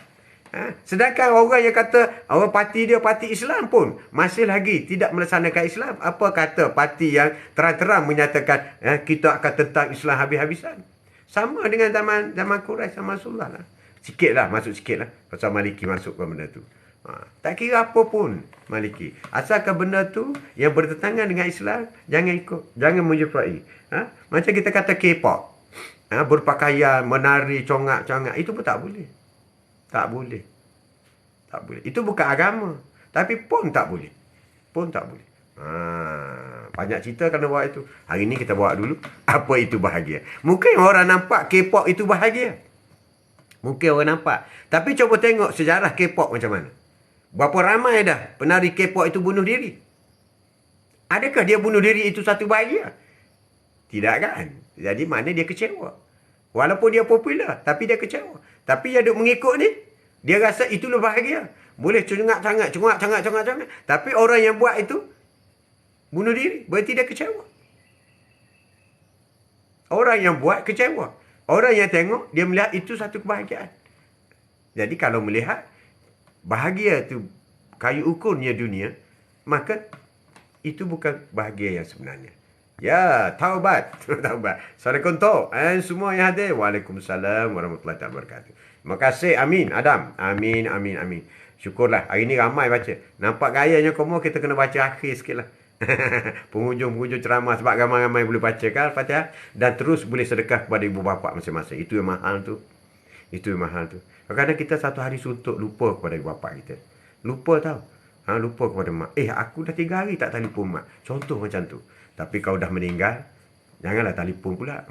Sedangkan orang yang kata, orang parti dia parti Islam pun, masih lagi tidak melaksanakan Islam. Apa kata parti yang terang-terang menyatakan, kita akan tentang Islam habis-habisan. Sama dengan zaman Quraisy sama Rasulullah lah. Masuk sikit lah. Pasal Maliki masuk ke benda tu. Tak kira apa pun Maliki. Asalkan benda tu yang bertentangan dengan Islam, jangan ikut. Jangan menjeprai. Macam kita kata K-pop. Berpakaian, menari, congak-congak. Itu pun tak boleh. Tak boleh. Tak boleh. Itu bukan agama. Tapi pun tak boleh. Pun tak boleh. Banyak cerita kena buat itu. Hari ni kita buat dulu. Apa itu bahagia. Mungkin orang nampak K-pop itu bahagia. Mungkin orang nampak. Tapi cuba tengok sejarah K-pop macam mana. Berapa ramai dah penari K-pop itu bunuh diri? Adakah dia bunuh diri itu satu bahagia? Tidak kan? Jadi mana dia kecewa. Walaupun dia popular, tapi dia kecewa. Tapi yang duk mengikut ni, dia rasa itulah bahagia. Boleh congak-congak. Tapi orang yang buat itu, bunuh diri. Berarti dia kecewa. Orang yang buat kecewa. Orang yang tengok, dia melihat itu satu kebahagiaan. Jadi kalau melihat, bahagia tu kayu ukurnya dunia, maka itu bukan bahagia yang sebenarnya. Ya, taubat. Taubat. Assalamualaikum dan semua yang hadir. Waalaikumsalam warahmatullahi wabarakatuh. Terima kasih. Amin. Adam. Amin. Syukurlah. Hari ni ramai baca. Nampak gayanya kamu, kita kena baca akhir sikit lah. Penghujung-penghujung ceramah sebab ramai-ramai boleh bacakan Al-Fatihah dan terus boleh sedekah kepada ibu bapa masing-masing. Itu yang mahal tu. Itu yang mahal tu. Kadang-kadang kita satu hari suntuk lupa kepada ibu bapa kita. Lupa tau. Lupa kepada mak. Aku dah 3 hari tak telefon mak. Contoh macam tu. Tapi kau dah meninggal, janganlah telefon pula.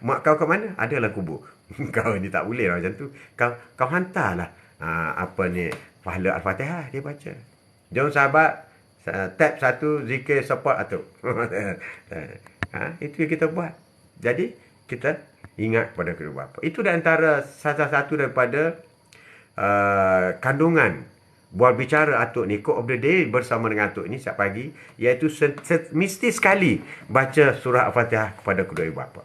Mak kau kat mana? Adalah kubur. Kau ni tak boleh lah macam tu. Kau hantarlah pahala Al-Fatihah dia baca. Jom sahabat, tab 1 zikir support atuk. Itu yang kita buat. Jadi kita ingat kepada kedua bapa. Itu di antara salah satu daripada kandungan buat bicara atuk ni, quote of the day bersama dengan atuk ni setiap pagi, iaitu mesti sekali baca surah Al-Fatihah kepada kedua ibu bapa.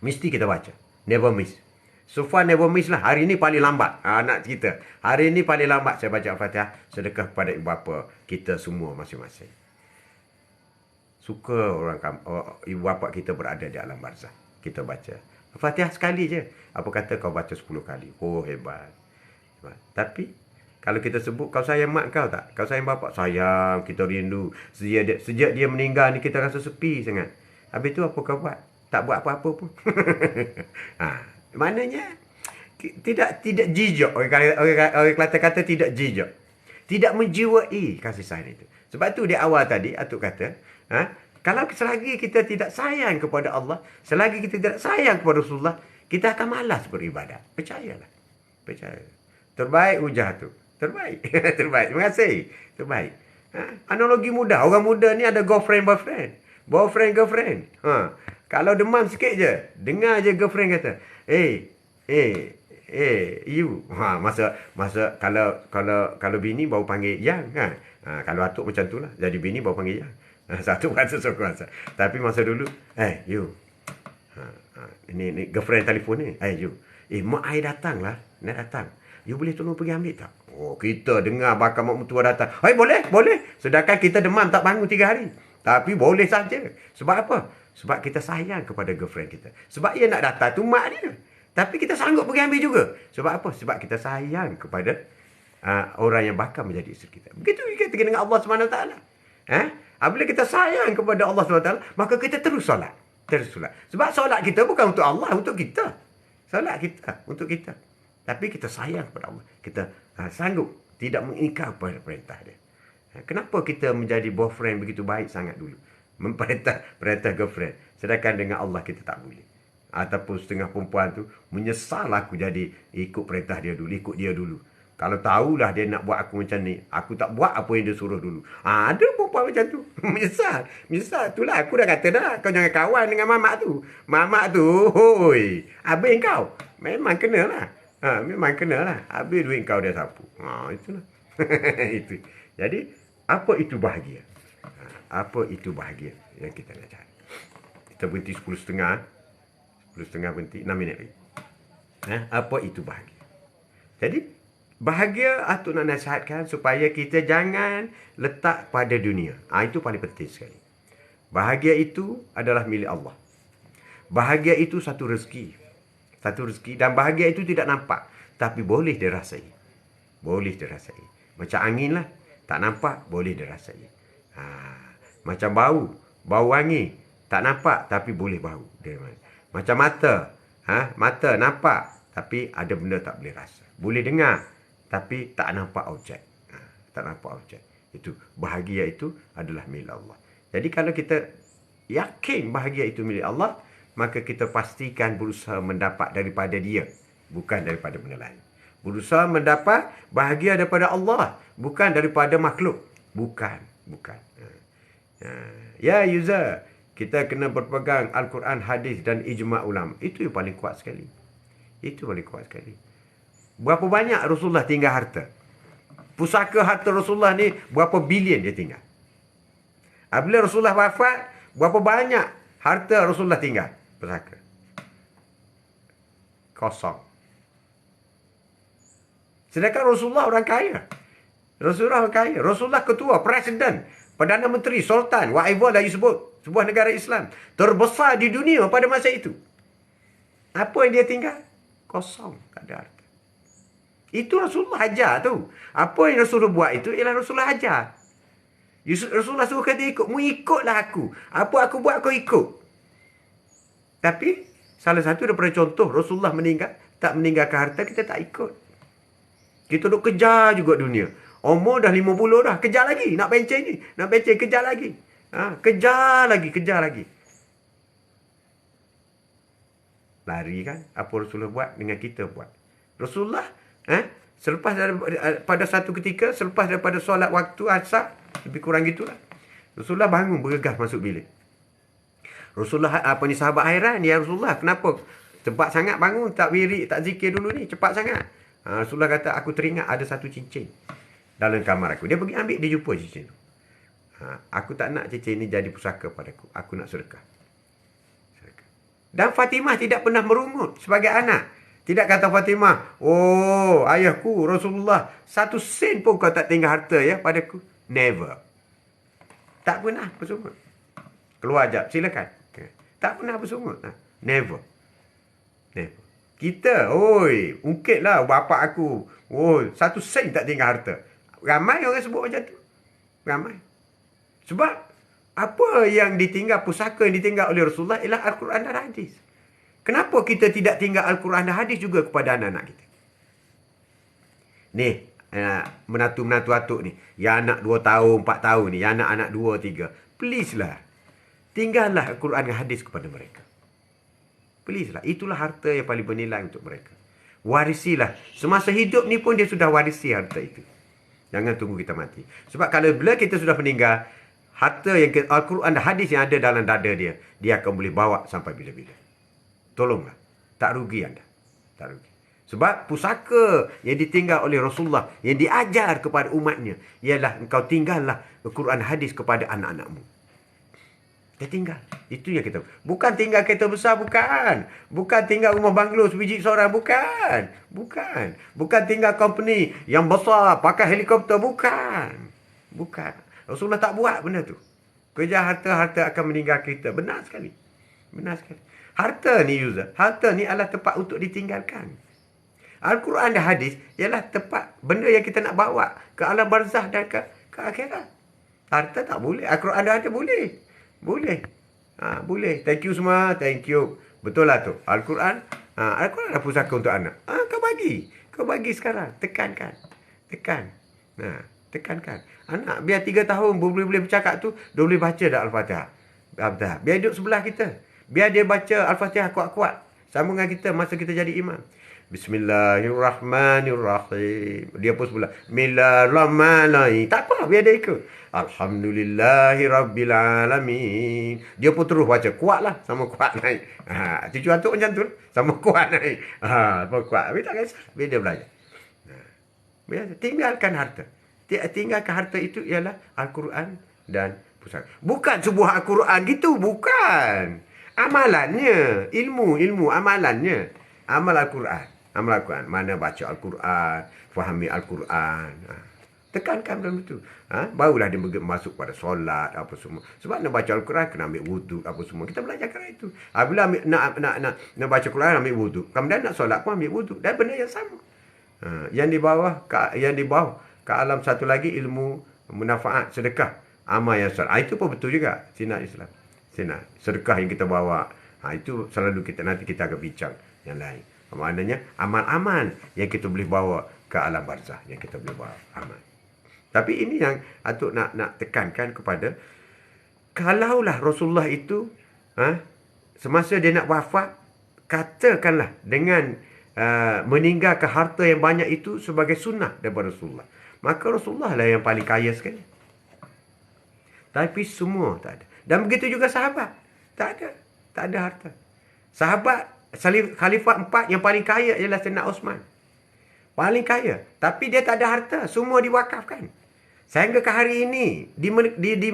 Mesti kita baca. Never miss. So far never miss lah. Hari ni paling lambat. Nak cerita. Hari ni paling lambat saya baca Al-Fatihah sedekah kepada ibu bapa kita semua masing-masing. Suka ibu bapa kita berada di alam barzah. Kita baca Al-Fatihah sekali je. Apa kata kau baca 10 kali. Oh, hebat. Tapi kalau kita sebut, kau sayang mak kau tak? Kau sayang bapak? Sayang, kita rindu. Sejak dia meninggal ni kita rasa sepi sangat. Habis tu apa kau buat? Tak buat apa-apa pun. Maknanya tidak jijak. Orang Kelantan kata tidak jijak. Tidak menjiwai kasih sayang itu. Sebab tu di awal tadi atuk kata, kalau selagi kita tidak sayang kepada Allah, selagi kita tidak sayang kepada Rasulullah, kita akan malas beribadat. Percayalah. Percaya. Terbaik hujah tu. Terbaik. Terbaik. Terima kasih. Terbaik. Analogi mudah. Orang muda ni ada girlfriend, boyfriend. Boyfriend, girlfriend. Kalau demam sikit je, dengar je girlfriend kata, you. Masa kalau bini baru panggil yang kan. Kalau atuk macam tu lah. Jadi bini baru panggil yang. Satu rasa sokong rasa. Tapi masa dulu, you. Ini girlfriend telefon ni. You. Mak ai datang lah. Nak datang. You boleh tolong pergi ambil tak? Oh, kita dengar bakal mak mertua datang. Boleh. Sedangkan kita demam tak bangun 3 hari. Tapi boleh saja. Sebab apa? Sebab kita sayang kepada girlfriend kita. Sebab ia nak datang tu mak dia. Tapi kita sanggup pergi ambil juga. Sebab apa? Sebab kita sayang kepada orang yang bakal menjadi isteri kita. Begitu kita dengan Allah SWT. Apabila kita sayang kepada Allah SWT, maka kita terus solat. Sebab solat kita bukan untuk Allah, untuk kita. Solat kita untuk kita. Tapi kita sayang kepada Allah. Kita sanggup tidak mengingkar pada perintah dia. Kenapa kita menjadi boyfriend begitu baik sangat dulu? Perintah girlfriend. Sedangkan dengan Allah kita tak boleh. Ataupun setengah perempuan tu menyesal aku jadi ikut perintah dia dulu, ikut dia dulu. Kalau tahulah dia nak buat aku macam ni, aku tak buat apa yang dia suruh dulu. Ada perempuan macam tu. Menyesal. Itulah aku dah kata dah, kau jangan kawan dengan mamak tu. Mamak tu, hoi, habis kau. Memang kenalah. Memang kenalah. Habis duit kau dia sapu. Itulah. Itu. Jadi, apa itu bahagia? Apa itu bahagia yang kita nak cari? Kita berhenti 10.30. 10.30 berhenti, 6 minit lagi. Apa itu bahagia? Jadi, bahagia atuk nak nasihatkan supaya kita jangan letak pada dunia. Itu paling penting sekali. Bahagia itu adalah milik Allah. Bahagia itu satu rezeki. Dan bahagia itu tidak nampak. Tapi boleh dirasai. Macam angin lah. Tak nampak, boleh dirasai. Macam bau wangi. Tak nampak, tapi boleh bau. Macam mata. Mata nampak, tapi ada benda tak boleh rasa. Boleh dengar, tapi tak nampak objek. Itu bahagia itu adalah milik Allah. Jadi kalau kita yakin bahagia itu milik Allah, maka kita pastikan berusaha mendapat daripada dia, bukan daripada benda lain. Berusaha mendapat bahagia daripada Allah, bukan daripada makhluk. Bukan. Ya user, kita kena berpegang Al-Quran, hadis dan ijma' ulama. Itu yang paling kuat sekali. Berapa banyak Rasulullah tinggal harta? Pusaka harta Rasulullah ni berapa bilion dia tinggal? Apabila Rasulullah wafat, berapa banyak harta Rasulullah tinggal? Pusaka. Kosong. Sedangkan Rasulullah orang kaya. Rasulullah ketua, presiden, Perdana Menteri, Sultan, whatever dah disebut. Sebuah negara Islam. Terbesar di dunia pada masa itu. Apa yang dia tinggal? Kosong. Tak ada harta. Itu Rasulullah ajar tu. Apa yang Rasulullah buat itu ialah Rasulullah ajar. Rasulullah suruh kata ikut. Mu ikutlah aku. Apa aku buat kau ikut. Tapi salah satu daripada contoh Rasulullah meninggal, tak meninggalkan harta, kita tak ikut. Kita duk kejar juga dunia. Umur dah 50 dah, kejar lagi. Nak pencen ni. Nak pencen, kejar lagi. Kejar lagi. Lari kan? Apa Rasulullah buat dengan kita buat. Rasulullah, selepas pada satu ketika, selepas daripada solat waktu asar, lebih kurang gitulah, Rasulullah bangun bergegas masuk bilik. Rasulullah, sahabat hairan, ya Rasulullah, kenapa cepat sangat bangun, tak wirid, tak zikir dulu ni, cepat sangat. Rasulullah kata, aku teringat ada satu cincin dalam kamar aku. Dia pergi ambil, dia jumpa cincin tu. Aku tak nak cincin ni jadi pusaka padaku. Aku nak sedekah. Dan Fatimah tidak pernah merungut sebagai anak. Tidak kata Fatimah, oh ayahku Rasulullah, 1 sen pun kau tak tinggal harta ya padaku. Never. Tak pernah bersungut. Keluar jap, silakan. Tak pernah bersungut. Never. Kita, oi, ungkitlah bapak aku. Oh, 1 sen tak tinggal harta. Ramai orang sebut macam tu. Ramai. Sebab apa yang ditinggal, pusaka yang ditinggal oleh Rasulullah ialah Al-Quran dan hadis. Kenapa kita tidak tinggal Al-Quran dan hadis juga kepada anak-anak kita? Ni, menatu-menatu atuk ni. Yang anak 2 tahun, 4 tahun ni. Yang anak-anak 2, 3. Please lah. Tinggallah Al-Quran dan hadis kepada mereka. Please lah. Itulah harta yang paling bernilai untuk mereka. Warisilah. Semasa hidup ni pun dia sudah warisi harta itu. Jangan tunggu kita mati. Sebab kalau bila kita sudah meninggal, harta yang Al-Quran dan hadis yang ada dalam dada dia, dia akan boleh bawa sampai bila-bila. Tolonglah. Tak rugi anda. Tak rugi. Sebab pusaka yang ditinggal oleh Rasulullah, yang diajar kepada umatnya, ialah engkau tinggallah Al-Quran dan hadis kepada anak-anakmu. Dia tinggal. Itu yang kita. Bukan tinggal kereta besar, bukan. Bukan tinggal rumah banglo sebiji seorang, bukan. Bukan tinggal company yang besar, pakai helikopter, bukan. Rasulullah tak buat benda tu. Kerja harta akan meninggal kita. Benar sekali. Harta ni harta ni adalah tempat untuk ditinggalkan. Al-Quran dan hadis ialah tempat benda yang kita nak bawa ke alam barzah dan ke akhirat. Harta tak boleh. Al-Quran dan hadis boleh. Boleh. Thank you semua. Thank you. Betul lah tu. Al-Quran adalah pusaka untuk anak. Kau bagi sekarang. Tekankan. Anak biar 3 tahun boleh bercakap tu, dia boleh baca dah Al-Fatihah. Biar duduk sebelah kita. Biar dia baca Al-Fatihah kuat-kuat. Sama dengan kita masa kita jadi imam. Bismillahirrahmanirrahim. Dia pun sebelah. Bismillahirrahmanirrahim. Tak apa, biar dia ikut. Alhamdulillahirrabbilalamin. Dia pun terus baca. Kuatlah. Sama kuat naik. Cucu atuk macam tu. Sama kuat naik. Sama kuat. Habis tak kisah. Biar dia belajar. Tinggalkan harta. Tinggalkan harta itu ialah Al-Quran dan pusaka. Bukan sebuah Al-Quran gitu. Bukan. Amalannya. Ilmu amalannya. Amal Al-Quran. Mana baca Al-Quran. Fahami Al-Quran. Tekankan dalam itu. Barulah dia masuk pada solat. Apa semua. Sebab nak baca Al-Quran kena ambil wuduk. Apa semua. Kita belajarkan itu. Bila nak baca Quran ambil wuduk. Kemudian nak solat pun ambil wuduk. Dan benda yang sama. Yang di bawah ke alam satu lagi ilmu munafaat sedekah amal yang salat. Itu pun betul juga sinar Islam. Sedekah yang kita bawa. Itu selalu nanti kita akan bincang yang lain. Maknanya amal-amal yang kita boleh bawa ke alam barzah, yang kita boleh bawa amal. Tapi ini yang atuk nak tekankan kepada, kalaulah Rasulullah itu semasa dia nak wafat, katakanlah dengan meninggalkan harta yang banyak itu sebagai sunnah daripada Rasulullah, maka Rasulullah lah yang paling kaya sekali. Tapi semua tak ada. Dan begitu juga sahabat. Tak ada harta. Sahabat Khalifah 4 yang paling kaya ialah Sayyidina Osman. Paling kaya. Tapi dia tak ada harta. Semua diwakafkan. Sehingga ke hari ini di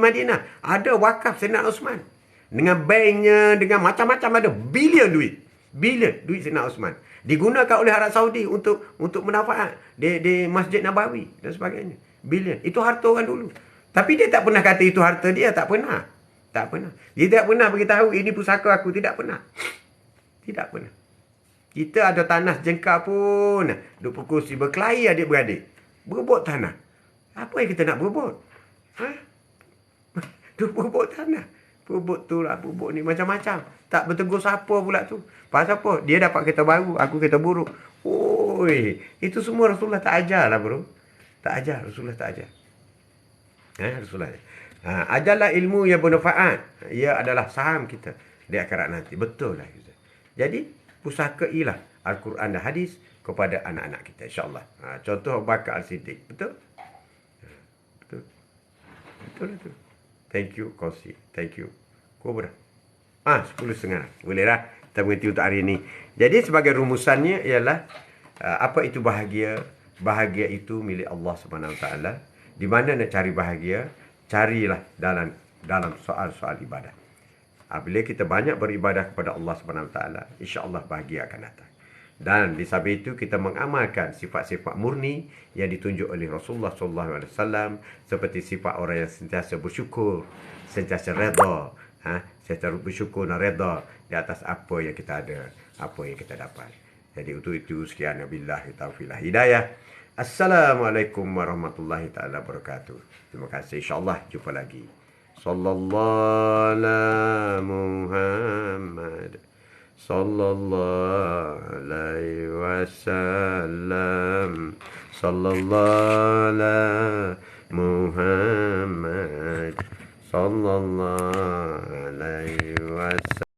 Madinah ada wakaf Sayyidina Osman. Dengan banknya, dengan macam-macam ada. Bilion duit Sayyidina Osman. Digunakan oleh Arab Saudi untuk manfaat di Masjid Nabawi dan sebagainya. Bilion. Itu harta orang dulu. Tapi dia tak pernah kata itu harta dia. Tak pernah. Dia tak pernah beritahu ini pusaka aku. Tidak pernah. Kita ada tanah jengkal pun. Duk berkursi berkelahi adik-beradik. Berebut tanah. Apa yang kita nak berebut? Tu bubuk tanah. Bubuk tu lah, bubuk ni macam-macam. Tak bertegur siapa pula tu. Pasal apa? Dia dapat kereta baru, aku kereta buruk. Oi, itu semua Rasulullah tak ajar lah bro. Tak ajar, Rasulullah tak ajar. Rasulullah. Ajarlah ilmu yang bermanfaat. Ia adalah saham kita di akhirat nanti. Betul lah. Jadi, pusakailah Al-Quran dan hadis kepada anak-anak kita, insyaAllah. Contoh Abu Bakar Al-Siddiq. Betul? Betul. Betul itu. Thank you, Kosi. Thank you. Kau berapa? 10.30. Boleh lah. Kita berhenti untuk hari ini. Jadi, sebagai rumusannya ialah, apa itu bahagia? Bahagia itu milik Allah SWT. Di mana nak cari bahagia? Carilah dalam soal-soal ibadah. Bila kita banyak beribadah kepada Allah SWT, insya-Allah bahagia akan datang. Dan di samping itu kita mengamalkan sifat-sifat murni yang ditunjuk oleh Rasulullah SAW, seperti sifat orang yang sentiasa bersyukur, sentiasa redha, sentiasa bersyukur dan redha di atas apa yang kita ada, apa yang kita dapat. Jadi untuk itu sekian, wabillahi taufiq wal hidayah. Assalamualaikum warahmatullahi taala wabarakatuh. Terima kasih, insya-Allah jumpa lagi. Sallallahu ala Muhammad sallallahu alaihi wasallam. Sallallahu ala Muhammad sallallahu alaihi wasallam.